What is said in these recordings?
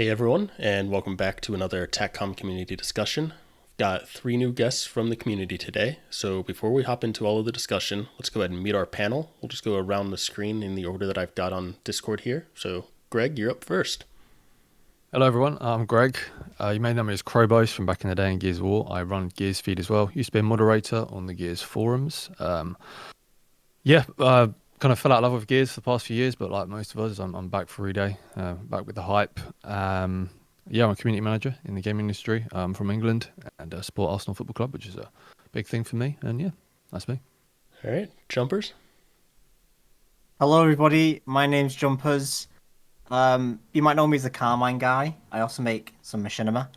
Hey everyone, and welcome back to another Tac-Com community discussion. We've got 3 new guests from the community today, so before we hop into all of the discussion, let's go ahead and meet our panel. We'll just go around the screen in the order that I've got on Discord here. So, Greg, you're up first. Hello everyone, I'm Greg. You may know me as Crowboys from back in the day in Gears of War. I run GearsFeed as well. Used to be a moderator on the Gears forums. Kind of fell out of love with Gears for the past few years, but like most of us, I'm back for every day, back with the hype. I'm a community manager in the gaming industry. I'm from England and support Arsenal Football Club, which is a big thing for me. And yeah, that's me. All right, jumpers. Hello, everybody. My name's Jumpers. You might know me as the Carmine guy. I also make some machinima,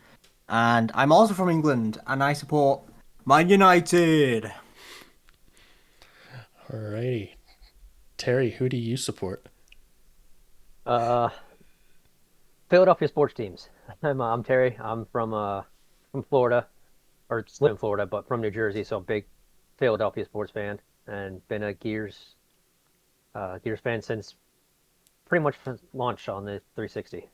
and I'm also from England, and I support Man United. Alrighty. Terry, who do you support? Uh, Philadelphia sports teams. I'm Terry. I'm from Florida, or live in Florida, but from New Jersey, so big Philadelphia sports fan, and been a Gears fan since pretty much launch on the 360.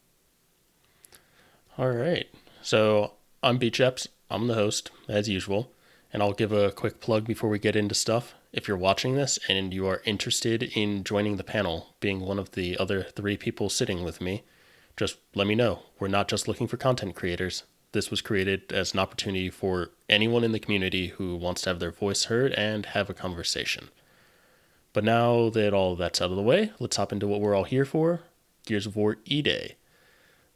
Alright, so I'm BChaps. I'm the host, as usual, and I'll give a quick plug before we get into stuff. If you're watching this and you are interested in joining the panel, being one of the other 3 people sitting with me, just let me know. We're not just looking for content creators. This was created as an opportunity for anyone in the community who wants to have their voice heard and have a conversation. But now that all that's out of the way, let's hop into what we're all here for, Gears of War E-Day.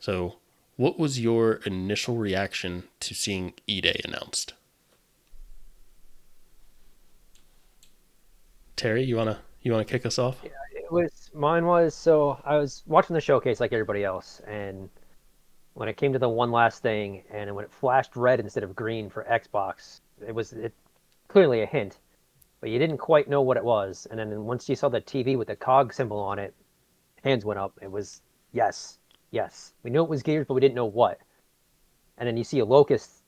So, what was your initial reaction to seeing E-Day announced? Terry, you wanna kick us off? So I was watching the showcase like everybody else, and when it came to the one last thing, and when it flashed red instead of green for Xbox, it clearly a hint, but you didn't quite know what it was. And then once you saw the TV with the cog symbol on it, hands went up. It was yes, yes. We knew it was Gears, but we didn't know what. And then you see a locust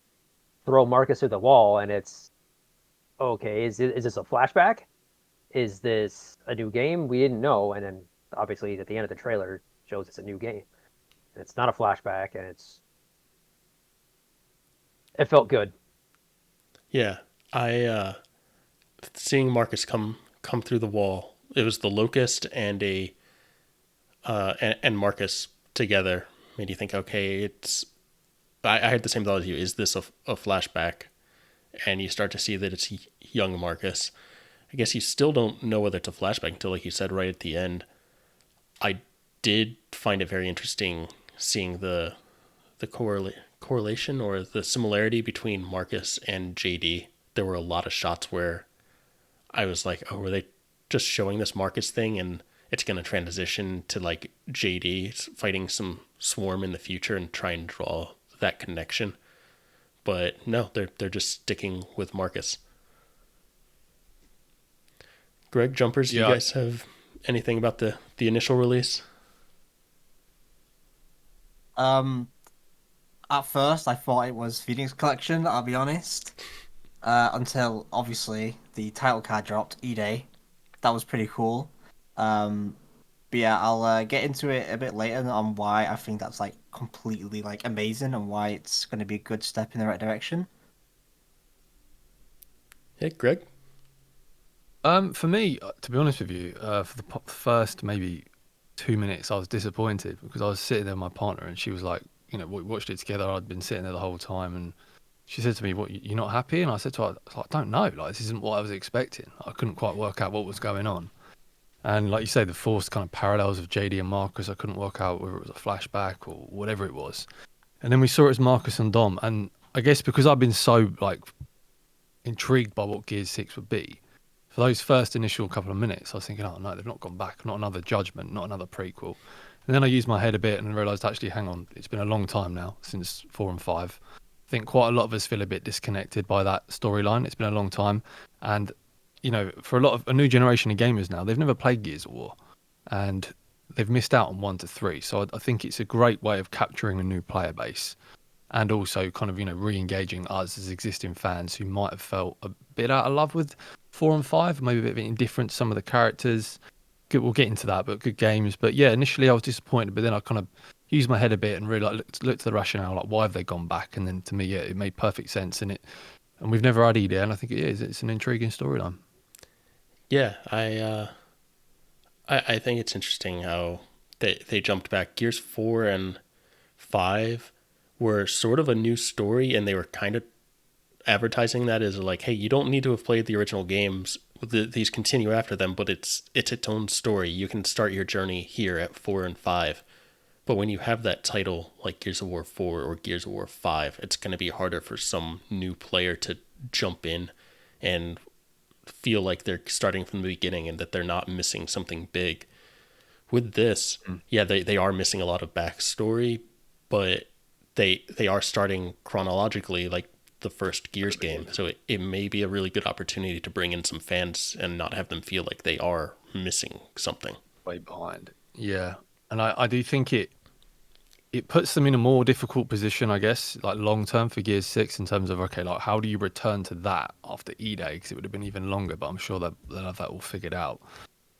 throw Marcus through the wall, and it's okay. Is this a flashback? Is this a new game? We didn't know. And then obviously at the end of the trailer shows it's a new game. And it's not a flashback, and it felt good. Yeah, I seeing Marcus come through the wall. It was the locust and and Marcus together made you think, okay, it's. I had the same thought as you. Is this a flashback? And you start to see that it's young Marcus. I guess you still don't know whether it's a flashback until, like you said, right at the end. I did find it very interesting seeing the correlation or the similarity between Marcus and JD. There were a lot of shots where I was like, oh, were they just showing this Marcus thing and it's going to transition to like JD fighting some swarm in the future and try and draw that connection? But no, they're just sticking with Marcus. Greg, jumpers, do you Yeah, guys have anything about the initial release? Um, at first I thought it was Phoenix Collection. I'll be honest. Until obviously the title card dropped, E-Day. That was pretty cool. Um, but yeah, I'll get into it a bit later on why I think that's like completely like amazing and why it's going to be a good step in the right direction. Hey, Greg. For me, to be honest with you, for the first maybe 2 minutes, I was disappointed because I was sitting there with my partner and she was like, we watched it together. I'd been sitting there the whole time and she said to me, "What, you're not happy?" And I said to her, "I don't know. Like, this isn't what I was expecting. I couldn't quite work out what was going on." And like you say, the forced kind of parallels of JD and Marcus, I couldn't work out whether it was a flashback or whatever it was. And then we saw it as Marcus and Dom. And I guess because I've been so like intrigued by what Gears 6 would be, for those first initial couple of minutes, I was thinking, oh no, they've not gone back, not another Judgment, not another prequel. And then I used my head a bit and realised, actually, hang on, it's been a long time now since 4 and 5. I think quite a lot of us feel a bit disconnected by that storyline. It's been a long time. And, for a lot of a new generation of gamers now, they've never played Gears of War. And they've missed out on 1 to 3. So I think it's a great way of capturing a new player base and also kind of, re-engaging us as existing fans who might have felt a bit out of love with 4 and 5, maybe a bit indifferent to some of the characters. Good, we'll get into that, but good games. But yeah, initially I was disappointed, but then I kind of used my head a bit and really like looked at the rationale, like why have they gone back? And then to me, yeah, it made perfect sense. And we've never had EDA, and I think it is. It's an intriguing storyline. Yeah, I think it's interesting how they jumped back. Gears 4 and 5 were sort of a new story, and they were kind of advertising that as like, hey, you don't need to have played the original games. These continue after them, but it's its own story. You can start your journey here at 4 and 5. But when you have that title like Gears of War 4 or Gears of War 5, it's going to be harder for some new player to jump in and feel like they're starting from the beginning and that they're not missing something big. With this, yeah, they are missing a lot of backstory, but they are starting chronologically like the first Gears game. So it may be a really good opportunity to bring in some fans and not have them feel like they are missing something. Way behind. Yeah. And I do think it puts them in a more difficult position, I guess, like long term for Gears 6 in terms of, okay, like how do you return to that after E-Day? Because it would have been even longer, but I'm sure that they'll have that all figured out.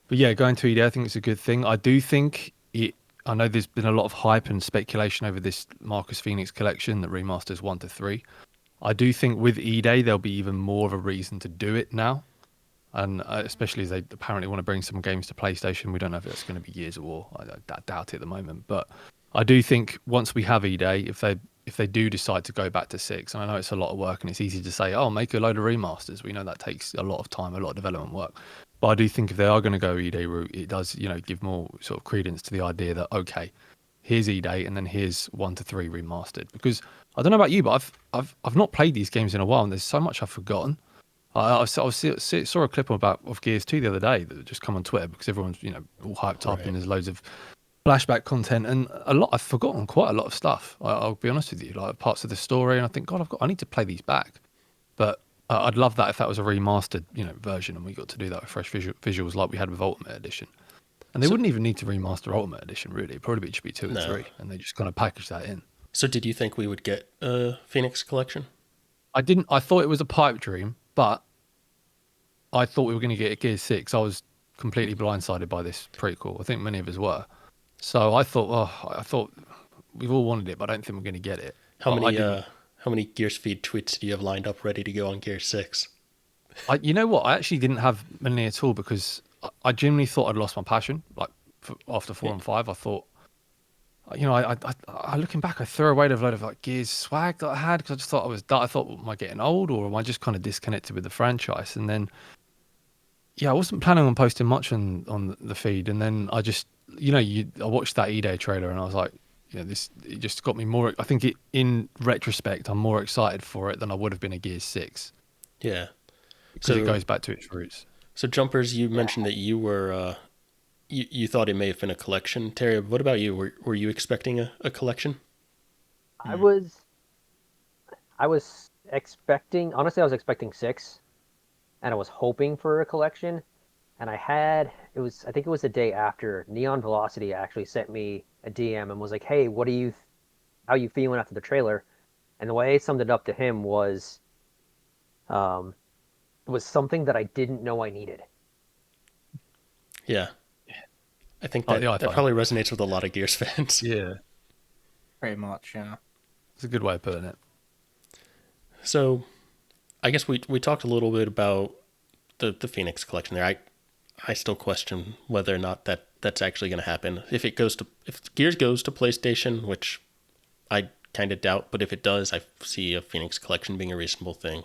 But yeah, going to E-Day, I think it's a good thing. I do think I know there's been a lot of hype and speculation over this Marcus Phoenix collection that remasters 1 to 3. I do think with E-Day, there'll be even more of a reason to do it now. And especially as they apparently want to bring some games to PlayStation. We don't know if that's going to be Gears of War. I doubt it at the moment. But I do think once we have E-Day, if they do decide to go back to 6, and I know it's a lot of work and it's easy to say, oh, make a load of remasters. We know that takes a lot of time, a lot of development work. But I do think if they are going to go E-Day route, it does, give more sort of credence to the idea that, okay, here's E-Day and then here's 1 to 3 remastered. Because I don't know about you, but I've not played these games in a while and there's so much I've forgotten. I saw a clip of Gears 2 the other day that just come on Twitter because everyone's all hyped up and there's loads of flashback content and I've forgotten quite a lot of stuff. I'll be honest with you, like parts of the story, and I think God, I need to play these back. But I'd love that if that was a remastered version and we got to do that with fresh visuals like we had with Ultimate Edition. And they wouldn't even need to remaster Ultimate Edition really. It'd probably just be 2 and 3, and they just kind of package that in. So did you think we would get a Phoenix collection? I didn't. I thought it was a pipe dream, but I thought we were going to get a Gears 6. I was completely blindsided by this prequel. I think many of us were. So I thought we've all wanted it, but I don't think we're going to get it. How many GearsFeed tweets do you have lined up ready to go on Gears 6? You know what? I actually didn't have many at all because I genuinely thought I'd lost my passion. Like after 4 and 5, I thought, I looking back, I threw away a load of like Gears swag that I had because I just thought I thought, am I getting old or am I just kind of disconnected with the franchise? And then, yeah, I wasn't planning on posting much on the feed. And then I just, I watched that E-Day trailer and I was like, it just got me more. I think in retrospect, I'm more excited for it than I would have been a Gears 6. Yeah. Because it goes back to its roots. So Jumpers, you mentioned that you were, you thought it may have been a collection. Terry, what about you? Were you expecting a collection? I was expecting, honestly, I was expecting 6, and I was hoping for a collection. And I think it was the day after, Neon Velocity actually sent me a DM and was like, hey, how you feeling after the trailer? And the way I summed it up to him was something that I didn't know I needed. Yeah. I think that probably resonates with a lot of Gears fans. Yeah. Pretty much, yeah. It's a good way of putting it. So I guess we talked a little bit about the Phoenix collection there. I still question whether or not that's actually going to happen. If Gears goes to PlayStation, which I kind of doubt, but if it does, I see a Phoenix collection being a reasonable thing.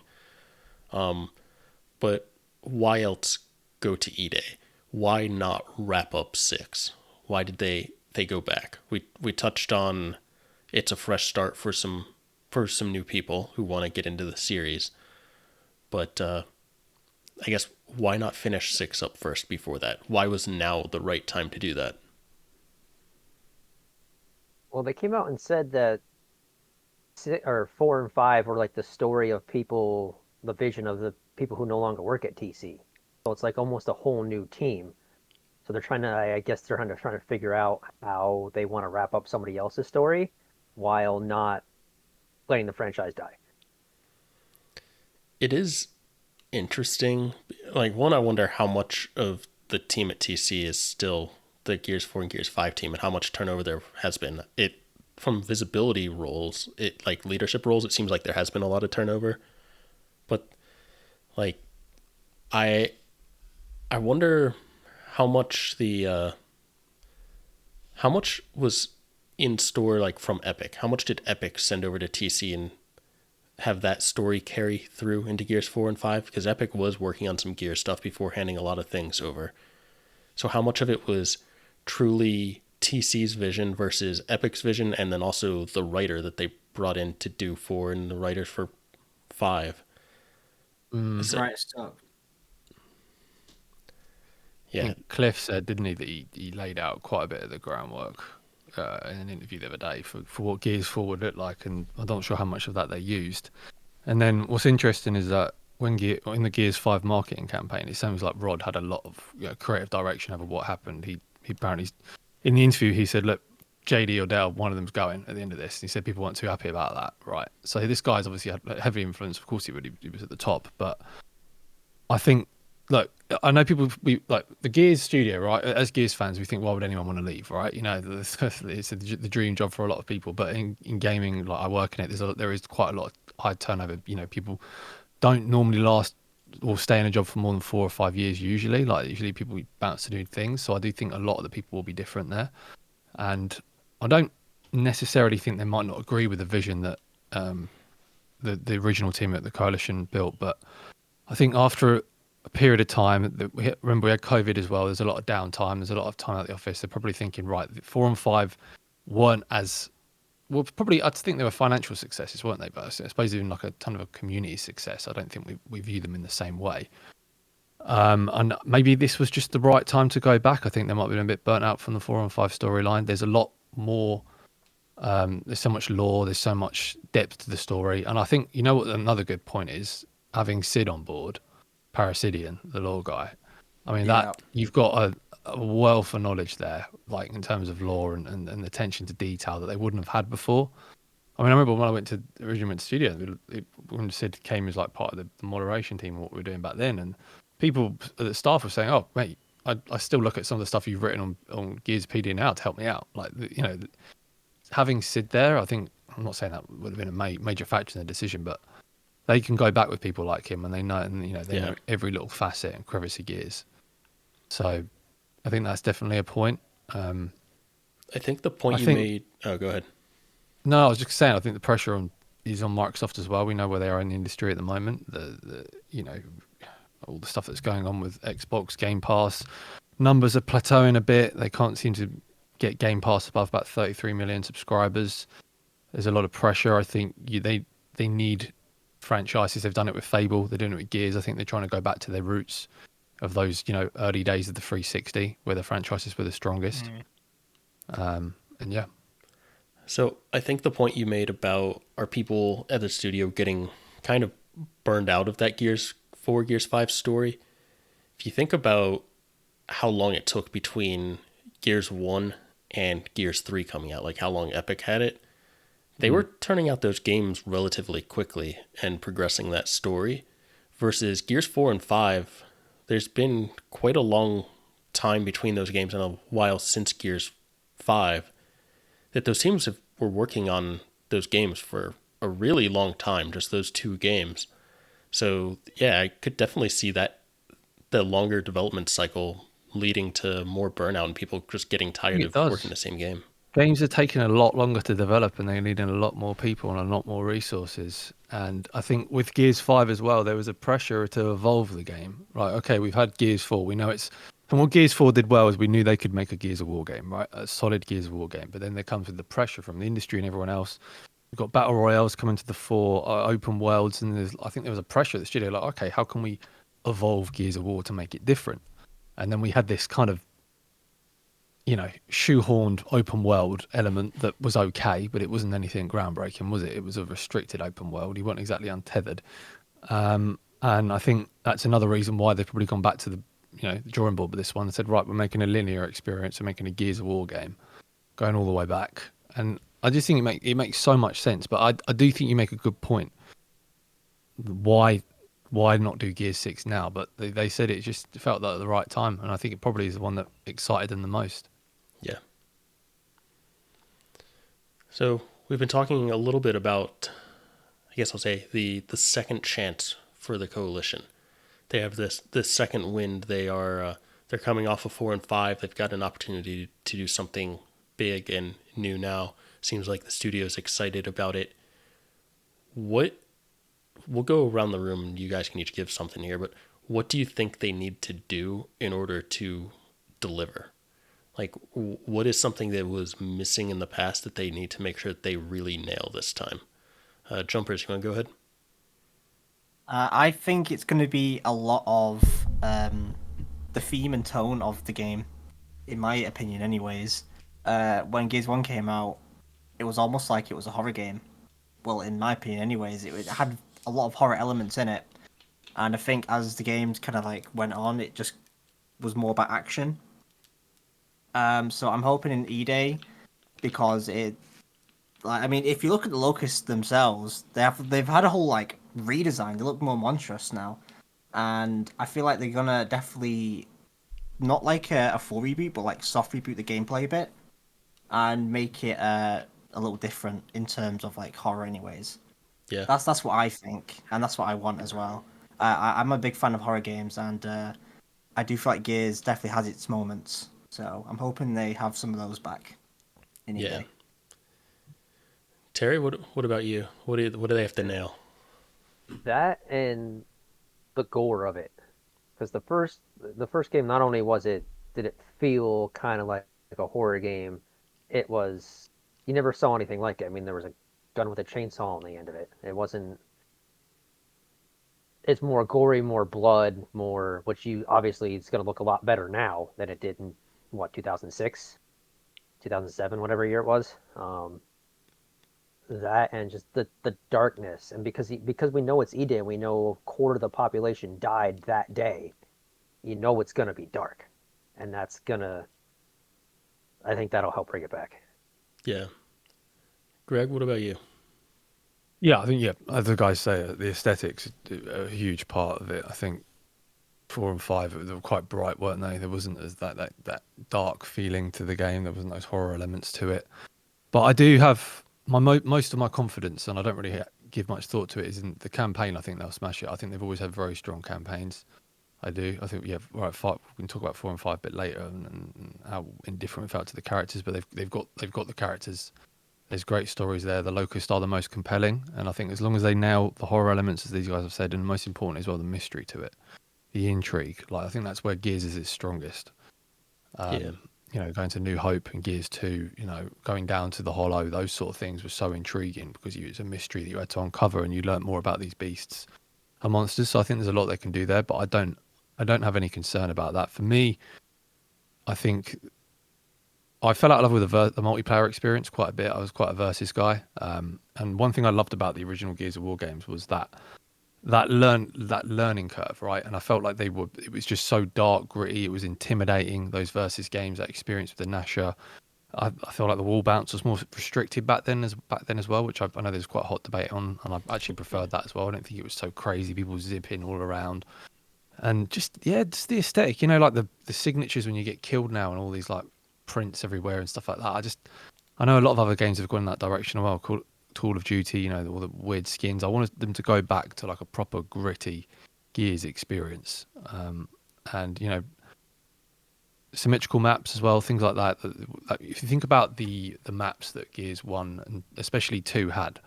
But why else go to E-Day? Why not wrap up 6? Why did they go back? We touched on it's a fresh start for some new people who want to get into the series, but I guess why not finish 6 up first before that? Why was now the right time to do that? Well, they came out and said that 4 and 5 were like the story of people, the vision of the people who no longer work at TC. So it's like almost a whole new team. So they're trying to figure out how they want to wrap up somebody else's story while not letting the franchise die. It is interesting. Like, one, I wonder how much of the team at TC is still the Gears 4 and Gears 5 team and how much turnover there has been. It from visibility roles, it like leadership roles, it seems like there has been a lot of turnover. But like I wonder how much how much was in store like from Epic? How much did Epic send over to TC and have that story carry through into Gears 4 and 5? Because Epic was working on some Gears stuff before handing a lot of things over. So how much of it was truly TC's vision versus Epic's vision, and then also the writer that they brought in to do 4 and the writers for 5? Right stuff. Yeah. Cliff said, didn't he, that he laid out quite a bit of the groundwork in an interview the other day for what Gears 4 would look like, and I'm not sure how much of that they used. And then what's interesting is that in the Gears 5 marketing campaign, it sounds like Rod had a lot of creative direction over what happened. He apparently, in the interview, he said, look, JD or Dale, one of them's going at the end of this. And he said people weren't too happy about that, right? So this guy's obviously had heavy influence. Of course he would. He was at the top. But I think, look, I know people, like the Gears studio, right? As Gears fans, we think, why would anyone want to leave, right? You know, it's the dream job for a lot of people. But in gaming, like I work in it, there is quite a lot of high turnover. You know, people don't normally last or stay in a job for more than 4 or 5 years usually. Like usually people bounce to new things. So I do think a lot of the people will be different there. And I don't necessarily think they might not agree with the vision that the original team at the Coalition built. But I think after a period of time, remember we had COVID as well. There's a lot of downtime. There's a lot of time at the office. They're probably thinking, right, 4 and 5 weren't as well. Probably, I think they were financial successes, weren't they? But I suppose even like a ton of a community success. I don't think we view them in the same way. And maybe this was just the right time to go back. I think they might have been a bit burnt out from the 4 and 5 storyline. There's a lot more. There's so much lore. There's so much depth to the story. And I think, you know what, another good point is having Sid on board, Parasidian, the lore guy. I mean, that you've got a wealth of knowledge there, like in terms of lore and the attention to detail that they wouldn't have had before. I mean, I remember when I originally went to studio, when Sid came as like part of the moderation team, what we were doing back then, and people at the staff were saying, "Oh, mate, I still look at some of the stuff you've written on GearsPedia now to help me out." Like, you know, having Sid there, I think, I'm not saying that would have been a major factor in the decision, but they can go back with people like him, and they know, and you know, they know every little facet and crevice of Gears. So, I think that's definitely a point. I think the point you made. Oh, go ahead. No, I was just saying. I think the pressure is on Microsoft as well. We know where they are in the industry at the moment. You know, all the stuff that's going on with Xbox Game Pass, numbers are plateauing a bit. They can't seem to get Game Pass above about 33 million subscribers. There's a lot of pressure. I think they need franchises. They've done it with Fable. They're doing it with Gears. I think they're trying to go back to their roots of those, you know, early days of the 360, where the franchises were the strongest. And yeah. So I think the point you made about are people at the studio getting kind of burned out of that Gears 4, Gears 5 story. If you think about how long it took between Gears 1 and Gears 3 coming out, like how long Epic had it, they were turning out those games relatively quickly and progressing that story. Versus Gears 4 and 5, there's been quite a long time between those games and a while since Gears 5 that those teams were working on those games for a really long time, just those 2 games. So yeah, I could definitely see that the longer development cycle leading to more burnout and people just getting tired of working the same game. Games are taking a lot longer to develop, and they're needing a lot more people and a lot more resources. And I think with Gears 5 as well, there was a pressure to evolve the game. Right, okay, we've had Gears 4. We know it's... And what Gears 4 did well is we knew they could make a Gears of War game, right? A solid Gears of War game. But then there comes with the pressure from the industry and everyone else. We've got Battle Royales coming to the fore, open worlds, and I think there was a pressure at the studio, like, okay, how can we evolve Gears of War to make it different? And then we had this kind of, you know, shoehorned open world element that was okay, but it wasn't anything groundbreaking, was it? It was a restricted open world. You weren't exactly untethered. And I think that's another reason why they've probably gone back to the drawing board with this one and said, right, we're making a linear experience, we're making a Gears of War game, going all the way back. And I just think it makes so much sense. But I do think you make a good point. Why why not do Gears 6 now? But they said it just felt like at the right time, and I think it probably is the one that excited them the most. Yeah. So we've been talking a little bit about, I guess I'll say, the second chance for the coalition. They have this second wind. They're coming off of 4 and 5. They've got an opportunity to do something big and new now. Seems like the studio's excited about it. We'll go around the room and you guys can each give something here, but what do you think they need to do in order to deliver? Like, what is something that was missing in the past that they need to make sure that they really nail this time? Jumpers, you want to go ahead? I think it's going to be a lot of the theme and tone of the game, in my opinion, anyways. When Gears 1 came out, it was almost like it was a horror game. Well, in my opinion, anyways, it had a lot of horror elements in it. And I think as the games kind of like went on, it just was more about action. So I'm hoping in E-Day, because I mean, if you look at the Locusts themselves, they've had a whole like redesign. They look more monstrous now, and I feel like they're gonna definitely not like a full reboot, but like soft reboot the gameplay a bit, and make it a little different in terms of like horror, anyways. Yeah. That's what I think, and that's what I want as well. I'm a big fan of horror games, and I do feel like Gears definitely has its moments. So I'm hoping they have some of those back in Yeah. E-Day. Terry, what about you? What do they have to nail? That and the gore of it, because the first game, not only did it feel kind of like a horror game, it was, you never saw anything like it. I mean, there was a gun with a chainsaw on the end of it. It wasn't. It's more gory, more blood, more, which you obviously it's going to look a lot better now than it did in what, 2006, 2007, whatever year it was. That and just the darkness, and because we know it's E-Day and we know a quarter of the population died that day, you know it's gonna be dark, and I think that'll help bring it back. Yeah. Greg, what about you? Yeah, I think, as the guys say, the aesthetics are a huge part of it. I think 4 and 5, they were quite bright, weren't they? There wasn't as that dark feeling to the game. There wasn't those horror elements to it. But I do have most of my confidence, and I don't really give much thought to it, is in the campaign. I think they'll smash it. I think they've always had very strong campaigns. I do. I think, right. We can talk about 4 and 5 a bit later, and how indifferent we felt to the characters. But they've got the characters. There's great stories there. The Locusts are the most compelling, and I think as long as they nail the horror elements, as these guys have said, and most important as well, the mystery to it, the intrigue. Like, I think that's where Gears is its strongest. Yeah. Going to New Hope and Gears 2, going down to the Hollow, those sort of things were so intriguing because it's a mystery that you had to uncover, and you learnt more about these beasts and monsters. So I think there's a lot they can do there, but I don't have any concern about that. For me, I think I fell out of love with the multiplayer experience quite a bit. I was quite a versus guy, and one thing I loved about the original Gears of War games was that learning curve, right? And I felt like it was just so dark, gritty. It was intimidating, those versus games, that experience with the Nasher. I feel like the wall bounce was more restricted back then as well, which I know there's quite a hot debate on, and I actually preferred that as well. I don't think it was so crazy, people zipping all around. And just the aesthetic, like the signatures when you get killed now, and all these like prints everywhere and stuff like that. I know a lot of other games have gone in that direction as well. Call of Duty, all the weird skins. I wanted them to go back to like a proper gritty Gears experience, and symmetrical maps as well, things like that. If you think about the maps that Gears 1 and especially 2 had,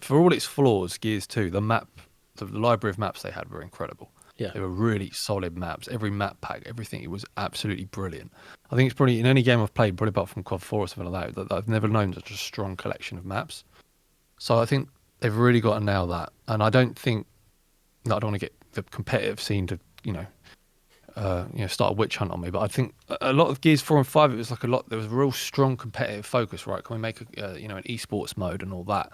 for all its flaws, Gears 2, the library of maps they had were incredible. Yeah. They were really solid maps. Every map pack, everything, it was absolutely brilliant. I think it's probably, in any game I've played, probably apart from COD 4 or something like that I've never known such a strong collection of maps. So I think they've really got to nail that. And I don't think that I don't want to get the competitive scene to, start a witch hunt on me. But I think a lot of Gears 4 and 5, it was like there was a real strong competitive focus, right? Can we make an esports mode and all that?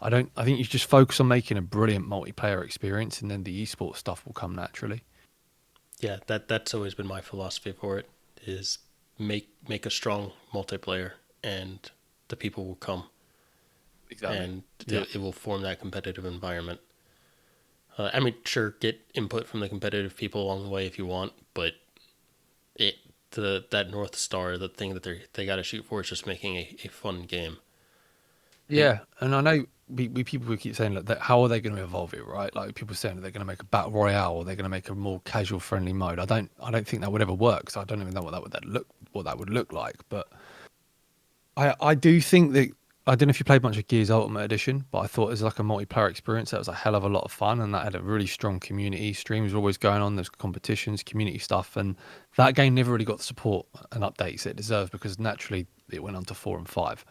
I think you just focus on making a brilliant multiplayer experience, and then the esports stuff will come naturally. Yeah, that's always been my philosophy for it, is make a strong multiplayer and the people will come. Exactly. And it will form that competitive environment. I mean, sure, get input from the competitive people along the way if you want, but it that North Star, the thing that they got to shoot for, is just making a fun game. Yeah, and I know we people who keep saying that how are they going to evolve it, right? Like people saying that they're going to make a battle royale or they're going to make a more casual friendly mode. I don't think that would ever work. So I don't even know what that would look like. But I do think that I don't know if you played much of Gears Ultimate Edition, but I thought it was like a multiplayer experience that was a hell of a lot of fun, and that had a really strong community. Streams were always going on. There's competitions, community stuff, and that game never really got the support and updates it deserved because naturally it went on to 4 and 5.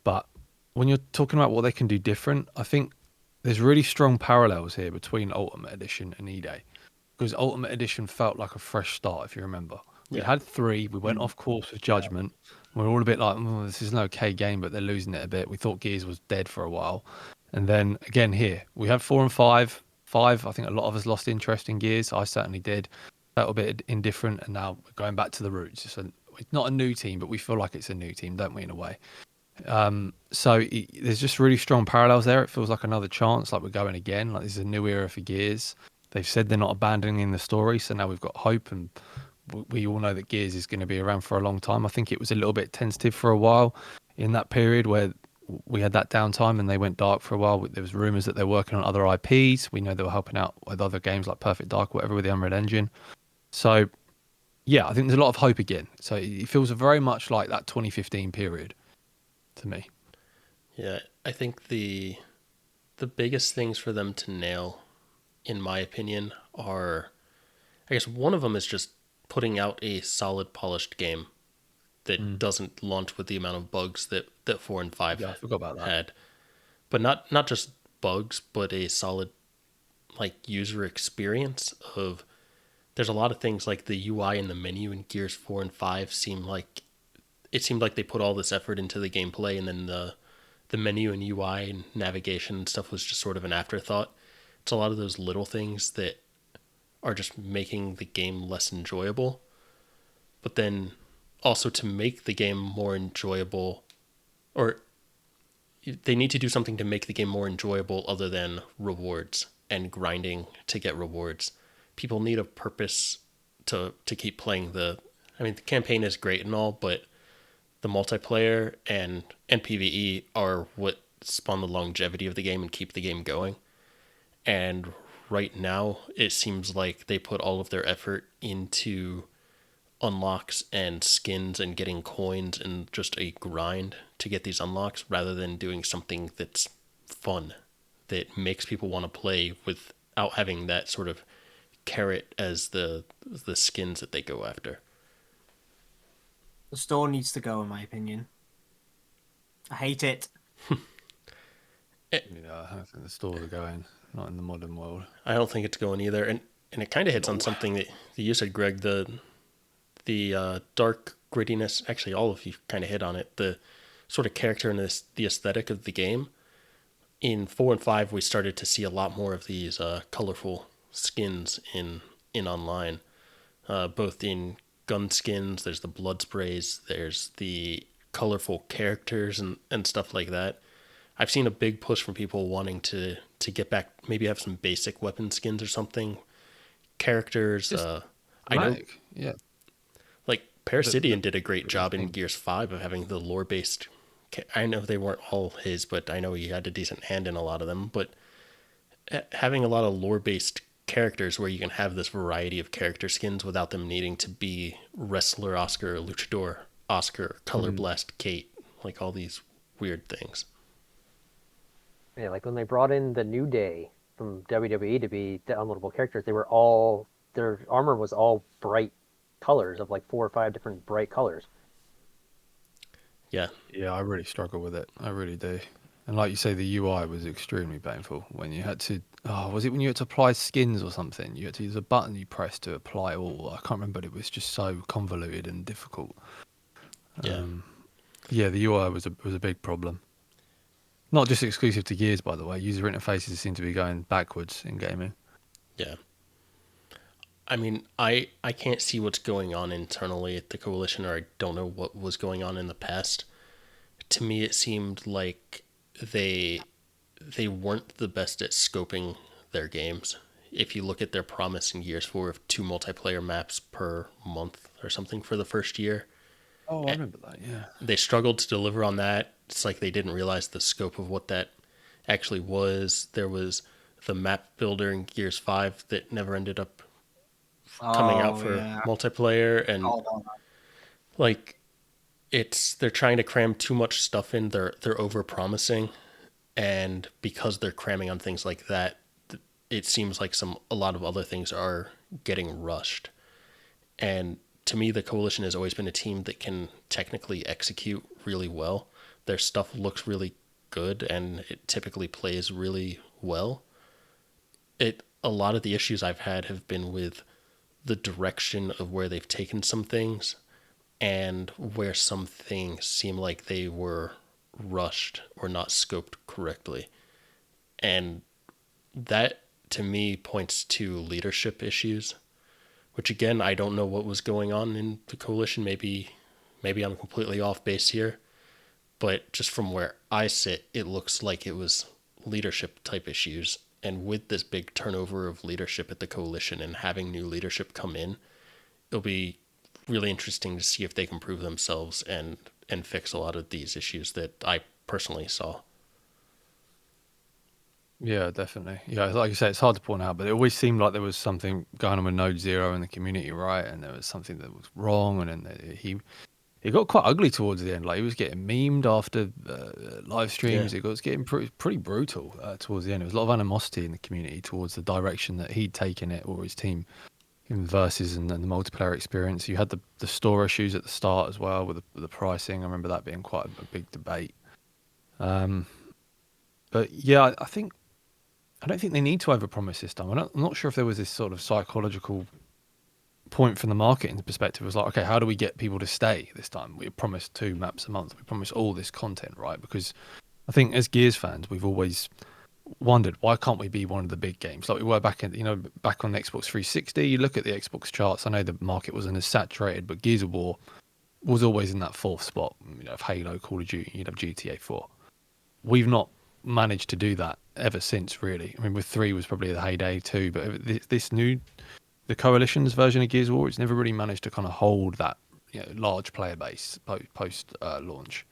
But when you're talking about what they can do different, I think there's really strong parallels here between Ultimate Edition and E-Day. Because Ultimate Edition felt like a fresh start, if you remember. We Yeah. had 3, we went off course with Judgment. We're all a bit like, this is an okay game, but they're losing it a bit. We thought Gears was dead for a while. And then again here, we had 4 and 5. 5, I think a lot of us lost interest in Gears. I certainly did. Felt a bit indifferent, and now we're going back to the roots. So it's not a new team, but we feel like it's a new team, don't we, in a way? There's just really strong parallels there. It feels like another chance, like we're going again. Like this is a new era for Gears. They've said they're not abandoning the story, so now we've got hope, and we all know that Gears is going to be around for a long time. I think it was a little bit tentative for a while in that period where we had that downtime and they went dark for a while. There was rumours that they're working on other IPs. We know they were helping out with other games like Perfect Dark, whatever, with the Unreal Engine. So, yeah, I think there's a lot of hope again. So it feels very much like that 2015 period to me. Yeah, I think the biggest things for them to nail, in my opinion, are, I guess one of them is just putting out a solid, polished game that doesn't launch with the amount of bugs that 4 and 5 Yeah, I forgot about that. had. But not just bugs, but a solid like user experience of, there's a lot of things like the UI and the menu in Gears 4 and 5 seemed like they put all this effort into the gameplay, and then the menu and UI and navigation and stuff was just sort of an afterthought. It's a lot of those little things that are just making the game less enjoyable. But then also, to make the game more enjoyable, or they need to do something to make the game more enjoyable other than rewards and grinding to get rewards. People need a purpose to keep playing the campaign is great and all, but the multiplayer and PvE are what spawn the longevity of the game and keep the game going. And right now, it seems like they put all of their effort into unlocks and skins and getting coins and just a grind to get these unlocks, rather than doing something that's fun, that makes people want to play without having that sort of carrot as the skins that they go after. The store needs to go, in my opinion. I hate it. Yeah, I don't think the stores are going, not in the modern world. I don't think it's going either, and it kind of hits on something that you said, Greg. The dark grittiness. Actually, all of you kind of hit on it. The sort of character and the aesthetic of the game. In 4 and 5, we started to see a lot more of these colorful skins in online, both in gun skins. There's the blood sprays. There's the colorful characters and stuff like that. I've seen a big push from people wanting to get back, maybe have some basic weapon skins or something. Characters. I know. Yeah. Like Parasidian did a great job in Gears 5 of having the lore-based. I know they weren't all his, but I know he had a decent hand in a lot of them. But having a lot of lore-based characters where you can have this variety of character skins without them needing to be Wrestler Oscar, Luchador Oscar, Color Blast Kate, like all these weird things. Yeah, like when they brought in the New Day from WWE to be downloadable characters, their armor was all bright colors of like 4 or 5 different bright colors. Yeah. Yeah, I really struggle with it. I really do. And like you say, the UI was extremely painful when you had to. Oh, was it when you had to apply skins or something? You had to use a button you pressed to apply all. I can't remember. But it was just so convoluted and difficult. Yeah. Yeah, the UI was a big problem. Not just exclusive to Gears, by the way. User interfaces seem to be going backwards in gaming. Yeah. I mean, I can't see what's going on internally at the Coalition, or I don't know what was going on in the past. To me, it seemed like they weren't the best at scoping their games. If you look at their promise in Gears 4 of 2 multiplayer maps per month or something for the first year, Oh, I remember that. Yeah. they struggled to deliver on that. It's like they didn't realize the scope of what that actually was. There was the map builder in Gears 5 that never ended up coming out Oh for yeah. multiplayer, and Oh, no, no. like they're trying to cram too much stuff in. They're over promising, and because they're cramming on things like that, it seems like a lot of other things are getting rushed. And to me, the Coalition has always been a team that can technically execute really well. Their stuff looks really good, and it typically plays really well. A lot of the issues I've had have been with the direction of where they've taken some things, and where some things seem like they were rushed or not scoped correctly. And that to me points to leadership issues, which again, I don't know what was going on in the Coalition. Maybe I'm completely off base here, but just from where I sit, it looks like it was leadership type issues. And with this big turnover of leadership at the Coalition and having new leadership come in, it'll be really interesting to see if they can prove themselves and fix a lot of these issues that I personally saw. Yeah, definitely. Yeah, like you say, it's hard to point out, but it always seemed like there was something going on with Node Zero in the community, right? And there was something that was wrong, and then it got quite ugly towards the end. Like he was getting memed after live streams. Yeah. It was getting pretty brutal towards the end. There was a lot of animosity in the community towards the direction that he'd taken it or his team in versus and then the multiplayer experience. You had the store issues at the start as well with the pricing. I remember that being quite a big debate. But yeah, I don't think they need to overpromise this time. I'm not sure if there was this sort of psychological point from the marketing perspective. It was like, okay, how do we get people to stay this time? We promised 2 maps a month. We promised all this content, right? Because I think as Gears fans, we've always wondered why can't we be one of the big games like we were back on the Xbox 360. You look at the Xbox charts. I know the market wasn't as saturated, but Gears of War was always in that 4th spot. If Halo, Call of Duty, you'd have GTA 4. We've not managed to do that ever since, really. I mean, with 3 was probably the heyday too, but the Coalition's version of Gears of War, it's never really managed to kind of hold that large player base post launch,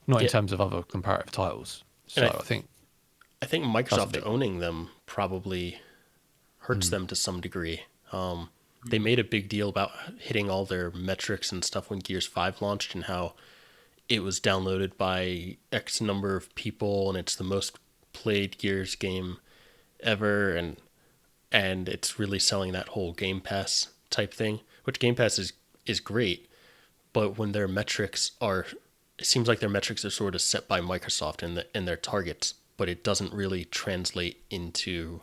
not in terms of other comparative titles. So I think Microsoft owning them probably hurts them to some degree. They made a big deal about hitting all their metrics and stuff when Gears 5 launched, and how it was downloaded by X number of people, and it's the most played Gears game ever, and it's really selling that whole Game Pass type thing, which Game Pass is great, but when their metrics are, it seems like their metrics are sort of set by Microsoft and their targets, but it doesn't really translate into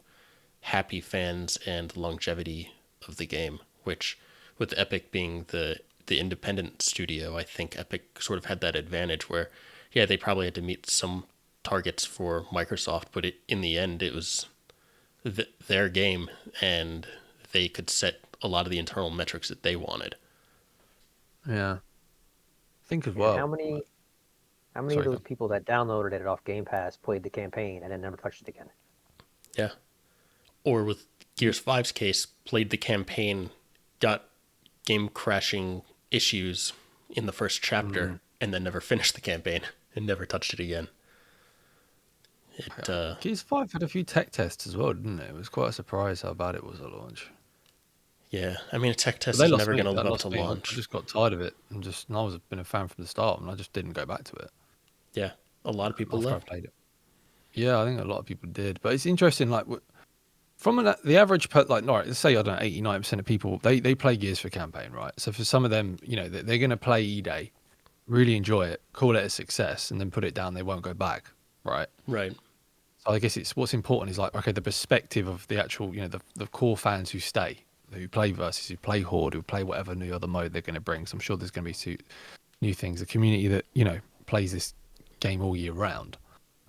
happy fans and longevity of the game, which with Epic being the independent studio, I think Epic sort of had that advantage where, yeah, they probably had to meet some targets for Microsoft, but in the end, it was their game, and they could set a lot of the internal metrics that they wanted. Yeah, I think as well. How many of those people that downloaded it off Game Pass played the campaign and then never touched it again? Yeah. Or with Gears 5's case, played the campaign, got game crashing issues in the first chapter, and then never finished the campaign and never touched it again. Gears 5 had a few tech tests as well, didn't it? It was quite a surprise how bad it was at launch. Yeah, I mean, a tech test is never going to live up to launch. I just got tired of it, and I was been a fan from the start, and I just didn't go back to it. Yeah, a lot of people left. I played it. Yeah, I think a lot of people did, but it's interesting. Like from the average, all right, let's say I don't know, 89% of people they play Gears for campaign, right? So for some of them, they're going to play E-Day, really enjoy it, call it a success, and then put it down. They won't go back, right? Right. So I guess it's what's important is like, okay, the perspective of the actual, the core fans who stay, who play Versus, who play Horde, who play whatever new other mode they're going to bring. So I'm sure there's going to be new things. The community that plays this game all year round.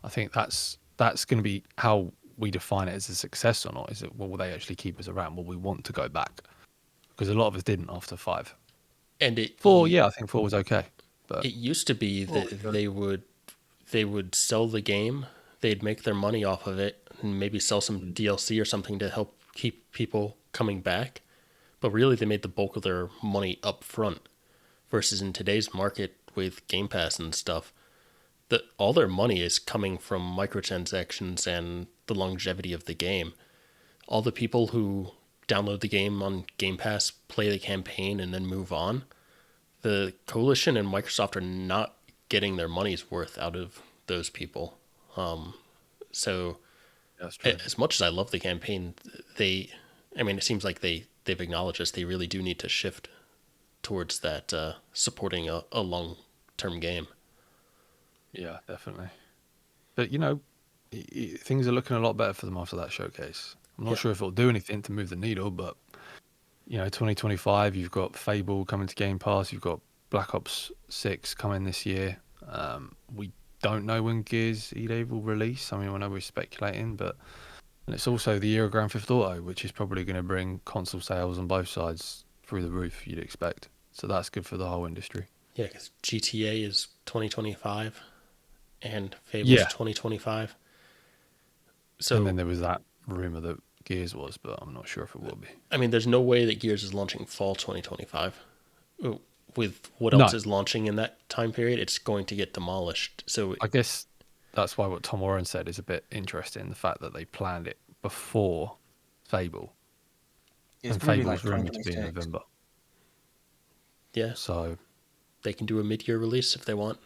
I think that's going to be how we define it as a success or not. Is it, well, will they actually keep us around? Will we want to go back? Because a lot of us didn't after 5. And 4, yeah, I think 4 was okay. But it used to be that they would sell the game, they'd make their money off of it, and maybe sell some DLC or something to help keep people coming back. But really, they made the bulk of their money up front. Versus in today's market with Game Pass and stuff, that all their money is coming from microtransactions and the longevity of the game. All the people who download the game on Game Pass, play the campaign, and then move on. The Coalition and Microsoft are not getting their money's worth out of those people. So That's true. as much as I love the campaign, it seems like they've acknowledged this. They really do need to shift towards that, supporting a long-term game. Yeah, definitely. But, things are looking a lot better for them after that showcase. I'm not sure if it'll do anything to move the needle, but, 2025, you've got Fable coming to Game Pass. You've got Black Ops 6 coming this year. We don't know when Gears E-Day will release. I mean, I know we're speculating, but and it's also the year of Grand Theft Auto, which is probably going to bring console sales on both sides through the roof, you'd expect. So that's good for the whole industry. Yeah, because GTA is 2025 and Fable's 2025. So, and then there was that rumor that Gears was, but I'm not sure if it will be. I mean, there's no way that Gears is launching fall 2025. With what else is launching in that time period, it's going to get demolished. So I guess that's why what Tom Warren said is a bit interesting, the fact that they planned it before Fable. And Fable was rumored to be in November. Yeah. So they can do a mid-year release if they want.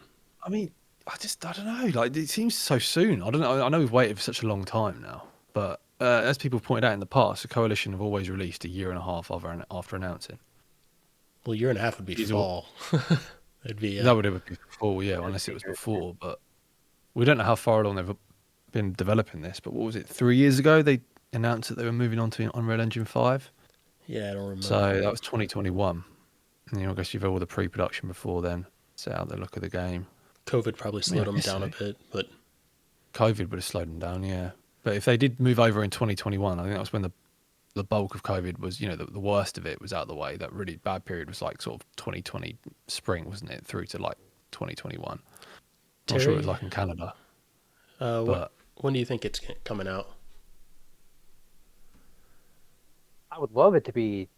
I mean, I don't know. Like, it seems so soon. I don't know. I know we've waited for such a long time now, but as people have pointed out in the past, the Coalition have always released a year and a half after announcing. Well, a year and a half would be fall. It'd be that would be fall, yeah, unless it was before. But we don't know how far along they've been developing this. But what was it? 3 years ago, they announced that they were moving on to Unreal Engine 5. Yeah, I don't remember. So that was 2021. And, I guess you've had all the pre-production before then, set out the look of the game. COVID probably slowed them down a bit, but COVID would have slowed them down, yeah. But if they did move over in 2021, I think that was when the bulk of COVID was, the worst of it was out of the way. That really bad period was like sort of 2020 spring, wasn't it? Through to like 2021. Not sure what it was like in Canada. When do you think it's coming out? I would love it to be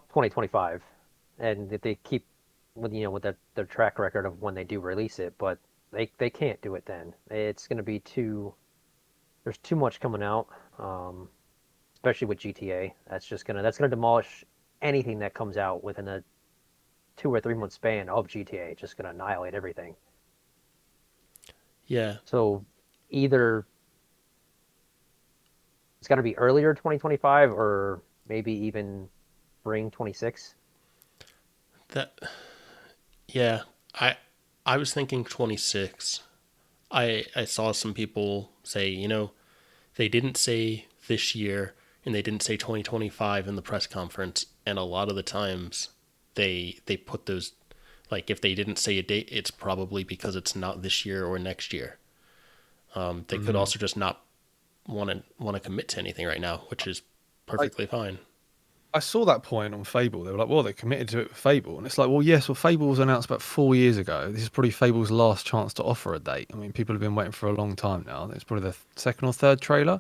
2025, and if they keep with their track record of when they do release it, but they can't do it then. It's going to be there's too much coming out, especially with GTA. That's gonna demolish anything that comes out within a 2 or 3 month span of GTA. It's just gonna annihilate everything. Yeah. So either it's got to be earlier 2025 or maybe even spring 26. Yeah, I was thinking 26. I saw some people say, they didn't say this year and they didn't say 2025 in the press conference, and a lot of the times they put those, like, if they didn't say a date, it's probably because it's not this year or next year. They could also just not want to commit to anything right now, which is perfectly fine. I saw that point on Fable. They were like, well, they committed to it with Fable. And it's like, well, yes, Fable was announced about 4 years ago. This is probably Fable's last chance to offer a date. I mean, people have been waiting for a long time now. It's probably the second or third trailer.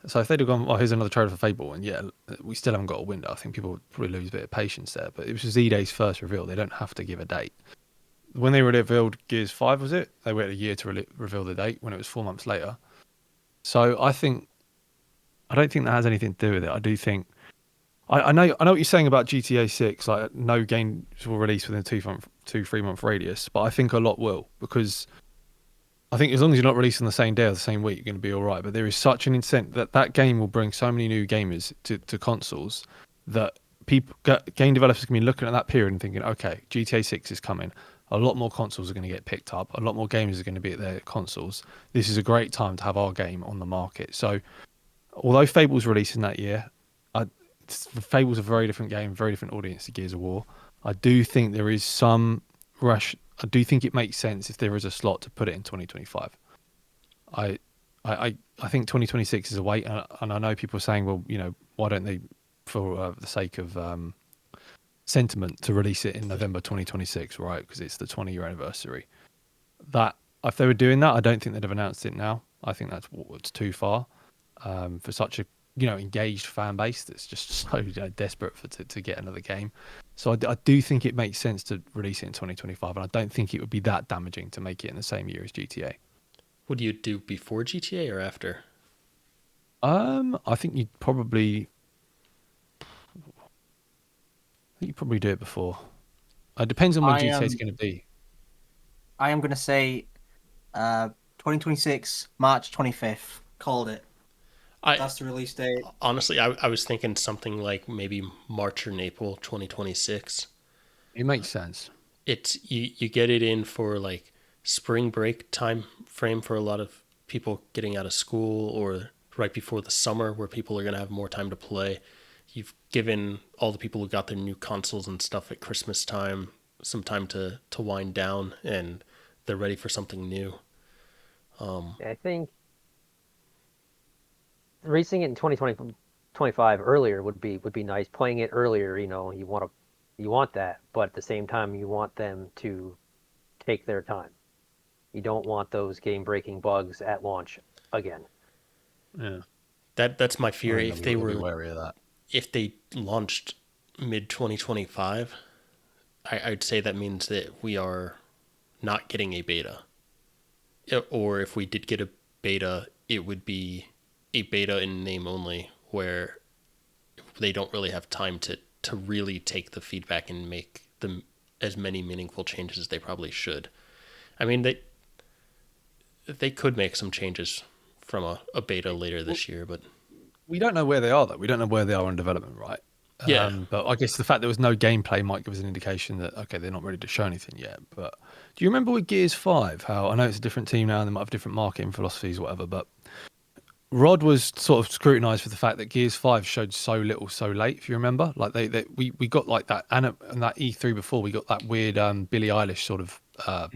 So if they'd have gone, oh, here's another trailer for Fable, and yeah, we still haven't got a window, I think people would probably lose a bit of patience there. But it was Z-Day's first reveal. They don't have to give a date. When they revealed Gears 5, was it? They waited a year to reveal the date when it was 4 months later. So I don't think that has anything to do with it. I do think, I know what you're saying about GTA 6, like no games will release within a 2-3 month radius, but I think a lot will, because I think as long as you're not releasing the same day or the same week, you're going to be all right. But there is such an incentive that game will bring so many new gamers to consoles that game developers can be looking at that period and thinking, okay, GTA 6 is coming. A lot more consoles are going to get picked up. A lot more gamers are going to be at their consoles. This is a great time to have our game on the market. So although Fable's releasing that year, Fable's a very different game, very different audience to Gears of War. I do think there is some rush. I do think it makes sense if there is a slot to put it in 2025. I think 2026 is a wait, and I know people are saying, well, why don't they, for the sake of sentiment, to release it in November 2026, right? Because it's the 20-year anniversary. That if they were doing that, I don't think they'd have announced it now. I think that's too far. for such a engaged fan base that's just so desperate to get another game. So I do think it makes sense to release it in 2025, and I don't think it would be that damaging to make it in the same year as GTA. Would you do before GTA or after? I think you'd probably do it before. It depends on when GTA is going to be. I am going to say 2026, March 25th. Called it. That's the release date. Honestly, I was thinking something like maybe March or April 2026. It makes sense. It's you get it in for like spring break time frame for a lot of people getting out of school, or right before the summer where people are going to have more time to play. You've given all the people who got their new consoles and stuff at Christmas time some time to wind down, and they're ready for something new. I think releasing it in 2025 earlier would be nice. Playing it earlier, you want that, but at the same time, you want them to take their time. You don't want those game-breaking bugs at launch again. Yeah, that's my fear. If they were wary of that, if they launched mid 2025, I'd say that means that we are not getting a beta. Or if we did get a beta, it would be a beta in name only, where they don't really have time to really take the feedback and make them as many meaningful changes as they probably should. I mean, they could make some changes from a beta later this year, but we don't know where they are, though. We don't know where they are in development, right? Yeah. But I guess the fact there was no gameplay might give us an indication that, okay, they're not ready to show anything yet. But do you remember with Gears 5, how I know it's a different team now and they might have different marketing philosophies, whatever, but Rod was sort of scrutinised for the fact that Gears 5 showed so little so late, if you remember. Like we got like that, and that E3 before, we got that weird Billie Eilish sort of